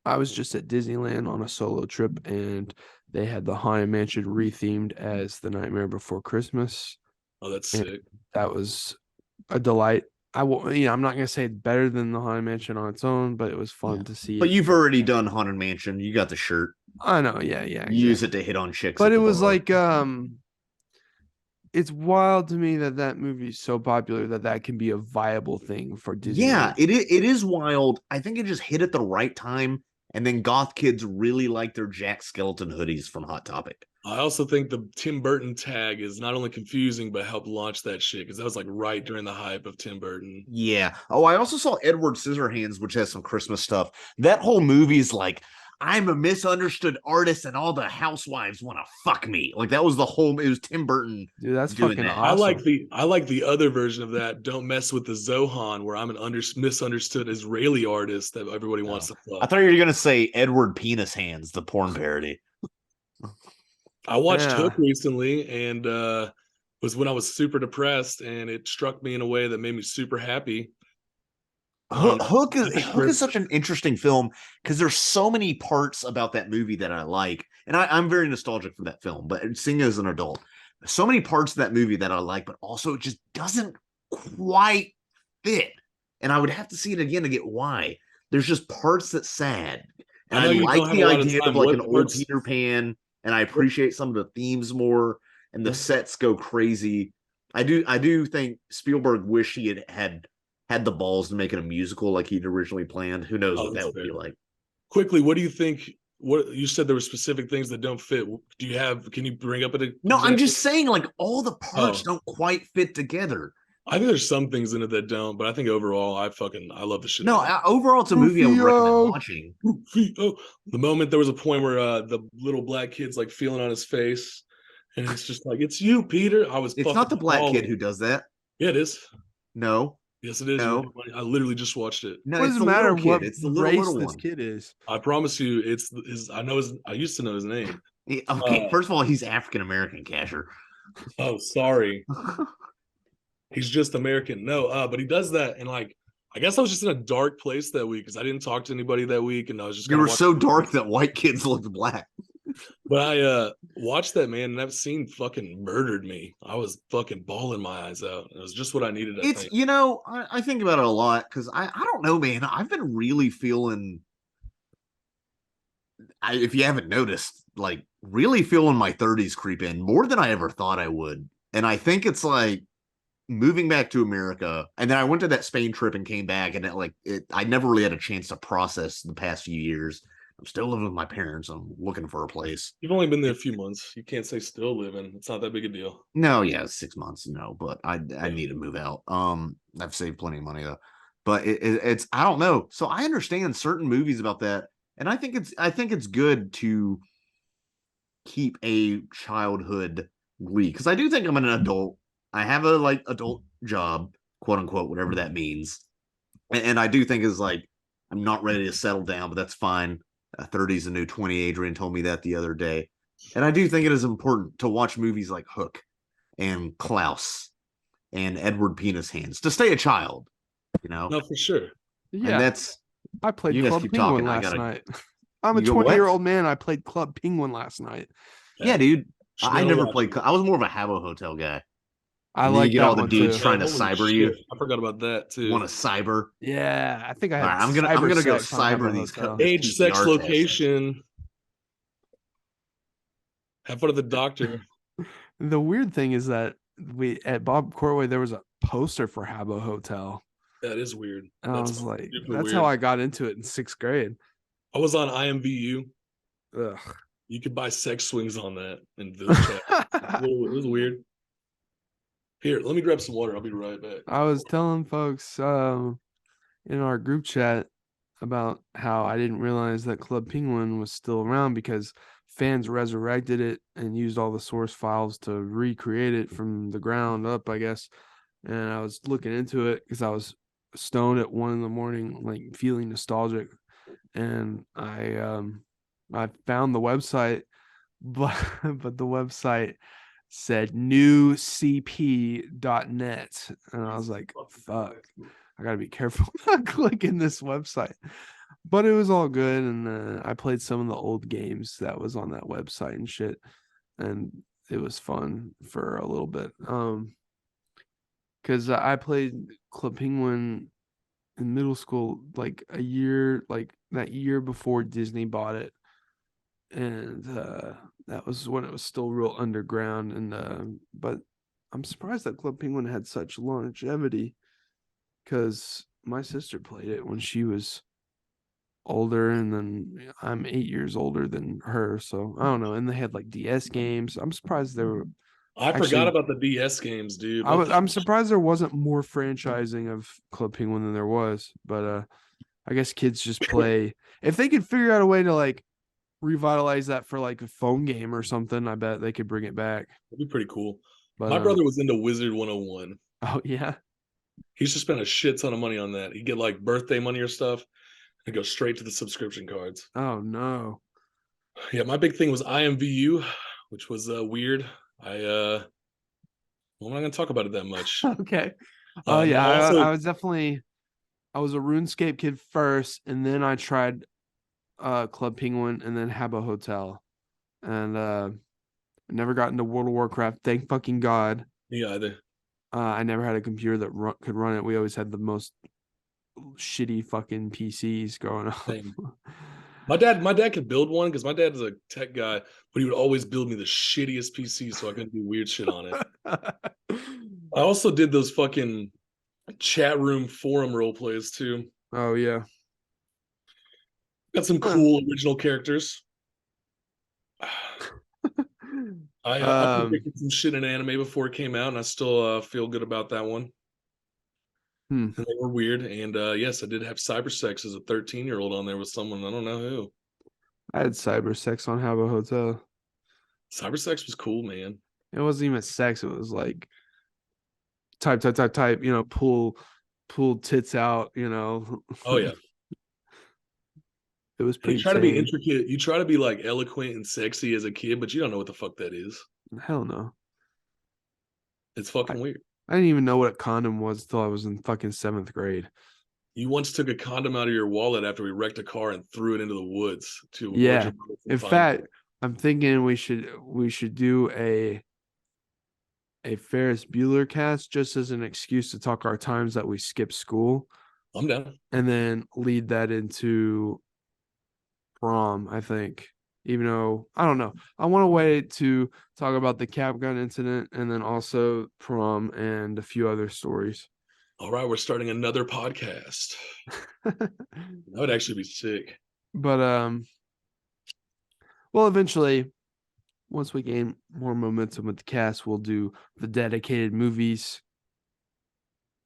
I was just at Disneyland on a solo trip, and they had the Haunted Mansion rethemed as The Nightmare Before Christmas, Oh, that's and sick. that was a delight. I'm not gonna say it's better than the Haunted Mansion on its own, but it was fun to see But it. you've already done Haunted Mansion. You got the shirt. I know, yeah, You use exactly. it to hit on chicks But at it the was bar. like, it's wild to me that that movie is so popular that that can be a viable thing for Disney. Yeah, it is wild. I think it just hit at the right time, and then goth kids really like their Jack Skeleton hoodies from Hot Topic. I also think the Tim Burton tag is not only confusing but helped launch that shit because that was like right during the hype of Tim Burton. Yeah. Oh, I also saw Edward Scissorhands, which has some Christmas stuff. That whole movie is like, I'm a misunderstood artist, and all the housewives want to fuck me. Like that was the whole. It was Tim Burton. Dude, that's doing fucking that. awesome. I like the other version of that. Don't mess with the Zohan, where I'm an misunderstood Israeli artist that everybody wants to fuck. I thought you were gonna say Edward Penis Hands, the porn parody. I watched Yeah. Hook recently, and was when I was super depressed, and it struck me in a way that made me super happy. Hook is such an interesting film because there's so many parts about that movie that I like, and I'm very nostalgic for that film. But seeing it as an adult, so many parts of that movie that I like, but also it just doesn't quite fit. And I would have to see it again to get why. There's just parts that's sad, and I know I you like don't have the a lot of idea time. of like What an old parts? Peter Pan, and I appreciate some of the themes more, and the sets go crazy. I do think Spielberg wish he had the balls to make it a musical like he'd originally planned. Who knows what that would be like? Quickly, what do you think? What you said there were specific things that don't fit. Do you have? Can you bring up an No, example? I'm just saying, like all the parts don't quite fit together. I think there's some things in it that don't, but I think overall, I love the shit. No, overall, it's a movie I would recommend watching. Oh, the moment there was a point where the little black kid's like feeling on his face, and it's just like, it's you, Peter. I was. It's not the black kid who does that. Yeah, it is. No. Yes, it is. No. I literally just watched it. No, What it's does it the matter little kid. what It's the race little this one. kid is? I promise you, it's his. I used to know his name. Okay, first of all, he's African American, Casher. Oh, sorry. He's just American. No, but he does that, and like, I guess I was just in a dark place that week because I didn't talk to anybody that week, and I was just. You were so dark that white kids looked black. But I watched that, man, and that scene fucking murdered me. I was fucking bawling my eyes out. It was just what I needed. I think. I think about it a lot because I don't know, man. I've been really feeling. If you haven't noticed, like really feeling my 30s creep in more than I ever thought I would, and I think it's like moving back to America, and then I went to that Spain trip and came back, and I never really had a chance to process the past few years. I'm still living with my parents. I'm looking for a place. You've only been there a few months. You can't say still living. It's not that big a deal. No, yeah, 6 months. No, but I need to move out. I've saved plenty of money though, but it's I don't know. So I understand certain movies about that, and I think it's good to keep a childhood glee because I do think I'm an adult. I have a like adult job, quote unquote, whatever that means, and I do think is like I'm not ready to settle down, but that's fine. 30 is a new 20. Adrian told me that the other day. And I do think it is important to watch movies like Hook and Klaus and Edward Penis Hands to stay a child, you know? No, for sure. Yeah. And I played you guys Club keep Penguin talking. last night. I'm a You go what? 20-year-old man. I played Club Penguin last night. Yeah, dude. Chanel I never Rock. played. I was more of a Habbo Hotel guy. I And then like you get that all the one dudes too. trying to Holy cyber shit. you. I forgot about that too. Want to cyber? Yeah, I think I had. All right, I'm gonna go sex on cyber Habbo these Hotel. this Age, sex, PCR test. location. Have fun at the doctor. The weird thing is that we at Bob Corway there was a poster for Habbo Hotel. That is weird. And I That's was like, super that's weird. how I got into it in 6th grade. I was on IMVU. Ugh. You could buy sex swings on that in Village Chat. It was weird. Here, let me grab some water. I'll be right back. I was telling folks in our group chat about how I didn't realize that Club Penguin was still around because fans resurrected it and used all the source files to recreate it from the ground up, I guess. And I was looking into it because I was stoned at 1 a.m, like feeling nostalgic. And I found the website, but the website said newcp.net. And I was like, fuck, I gotta be careful not clicking this website. But it was all good, and I played some of the old games that was on that website and shit, and it was fun for a little bit. Because I played Club Penguin in middle school, like a year, like that year before Disney bought it, and that was when it was still real underground. And but I'm surprised that Club Penguin had such longevity, because my sister played it when she was older, and then I'm 8 years older than her, so I don't know. And they had like DS games. I'm surprised there were I forgot actually. about the DS games, dude. What the I'm surprised there wasn't more franchising of Club Penguin than there was, but I guess kids just play. If they could figure out a way to like revitalize that for like a phone game or something, I bet they could bring it back. That'd be pretty cool. But My brother was into Wizard 101. oh yeah, He used to spend a shit ton of money on that. He'd get like birthday money or stuff and go straight to the subscription cards. oh no, Yeah, my big thing was IMVU, which was weird. I'm not gonna talk about it that much. okay. Oh And then yeah, also, I was definitely. I was a RuneScape kid first, and then I tried Club Penguin, and then Habbo Hotel, and I never got into World of Warcraft. Thank fucking God. yeah, either. I never had a computer that could run it. We always had the most shitty fucking PCs growing up. Same. My dad could build one because my dad is a tech guy, but he would always build me the shittiest PC so I couldn't do weird shit on it. I also did those fucking chat room forum role plays too. Oh yeah. Got some cool original characters. I predicted some shit in anime before it came out, and I still feel good about that one. And they were weird, and yes, I did have cyber sex as a 13-year-old on there with someone, I don't know who. I had cyber sex on Habbo Hotel. Cyber sex was cool, man. It wasn't even sex. It was like type, pull tits out, Oh yeah. It was You pretty try to be tame. intricate. You try to be like eloquent and sexy as a kid, but you don't know what the fuck that is. Hell no. It's fucking weird. I didn't even know what a condom was until I was in fucking 7th grade. You once took a condom out of your wallet after we wrecked a car and threw it into the woods to avoid Yeah. your mother from In finding fact, it. I'm thinking we should do a Ferris Bueller cast just as an excuse to talk our times that we skipped school, I'm down. and then lead that into prom, I think. Even though I don't know, I want to wait to talk about the Cap Gun incident and then also prom and a few other stories. All right, we're starting another podcast. That would actually be sick. But well, eventually, once we gain more momentum with the cast, we'll do the dedicated movies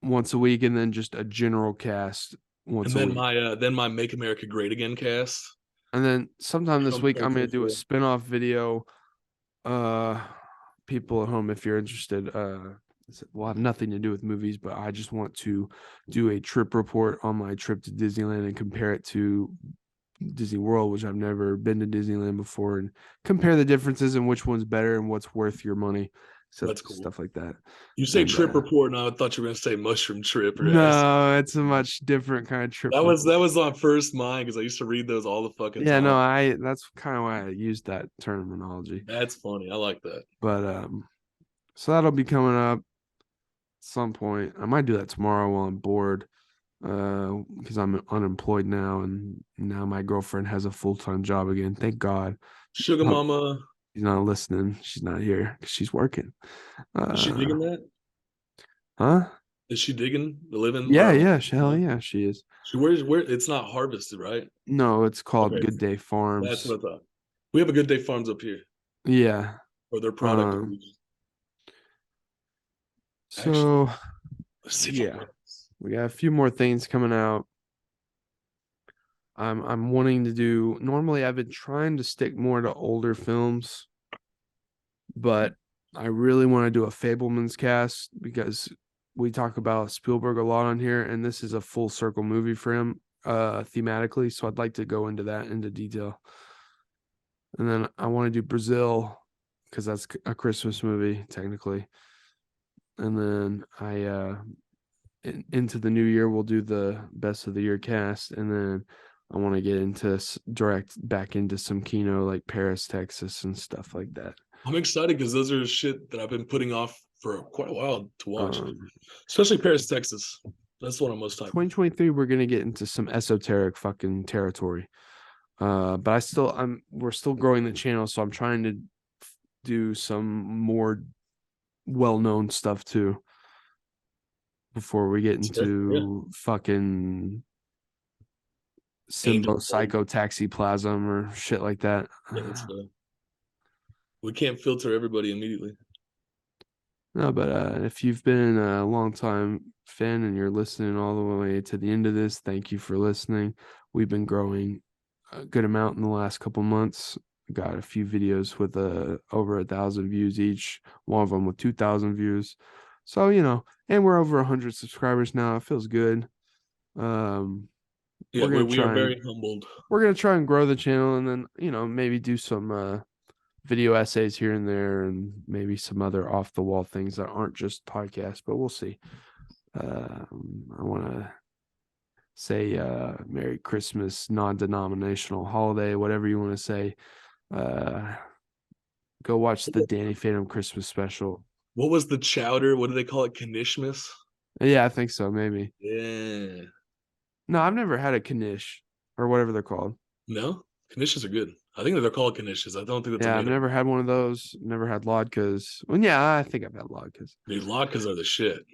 once a week, and then just a general cast once And a then week. my Make America Great Again cast. And then sometime this From week, I'm going to do a 2024. spin-off video. People at home, if you're interested, will have nothing to do with movies, but I just want to do a trip report on my trip to Disneyland and compare it to Disney World, which I've never been to Disneyland before, and compare the differences and which one's better and what's worth your money. So That's cool. Stuff like that. You say And, trip report, and I thought you were going to say mushroom trip. Or No, it's a much different kind of trip. that was on first mind because I used to read those all the fucking Yeah, time. no, that's kind of why I used that terminology. That's funny. I like that. But so that'll be coming up at some point. I might do that tomorrow while I'm bored, because I'm unemployed now, and now my girlfriend has a full-time job again. Thank God. Sugar Mama. She's not listening. She's not here because she's working. Is she digging that? Huh? Is she digging the living? Yeah, yeah. Hell yeah, she is. Where it's not harvested, right? No, it's called Okay. Good Day Farms. That's what I thought. We have a Good Day Farms up here. Yeah. Or their product. So Actually, yeah, we got a few more things coming out. I'm wanting to do. Normally, I've been trying to stick more to older films, but I really want to do a Fabelman's cast because we talk about Spielberg a lot on here, and this is a full circle movie for him, thematically. So I'd like to go into that into detail. And then I want to do Brazil because that's a Christmas movie technically. And then into the new year we'll do the best of the year cast, and then I want to get into direct back into some Kino, like Paris, Texas, and stuff like that. I'm excited because those are shit that I've been putting off for quite a while to watch, Um, especially Paris, Texas. That's what I'm most hyped. 2023, we're gonna get into some esoteric fucking territory. But we're still growing the channel, so I'm trying to do some more well-known stuff too before we get into fucking Simbo Psycho Taxiplasm or shit like that. Yeah, we can't filter everybody immediately. No, but if you've been a long time fan and you're listening all the way to the end of this, thank you for listening. We've been growing a good amount in the last couple months. Got a few videos with over 1,000 views each, one of them with 2,000 views. So, and we're over 100 subscribers now. It feels good. We are very humbled. We're gonna try and grow the channel, and then maybe do some video essays here and there, and maybe some other off the wall things that aren't just podcasts. But we'll see. I want to say Merry Christmas, non-denominational holiday, whatever you want to say. Go watch the Danny Phantom Christmas special. What was the chowder? What do they call it? Knismas? Yeah, I think so. Maybe. Yeah. No, I've never had a knish or whatever they're called. No, knishes are good. I think that they're called knishes. I don't think that's. Yeah, I've never had one of those. Never had latkes. Well, yeah, I think I've had latkes. Dude, latkes are the shit.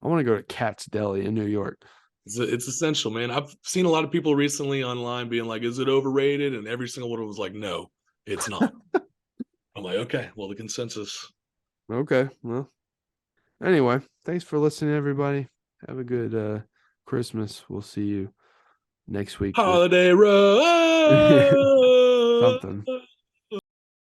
I want to go to Cat's Deli in New York. It's essential, man. I've seen a lot of people recently online being like, "Is it overrated?" And every single one was like, "No, it's not." I'm like, okay, well, the consensus. Okay, well, anyway, thanks for listening, everybody. Have a good Christmas. We'll see you next week. Holiday road. Something.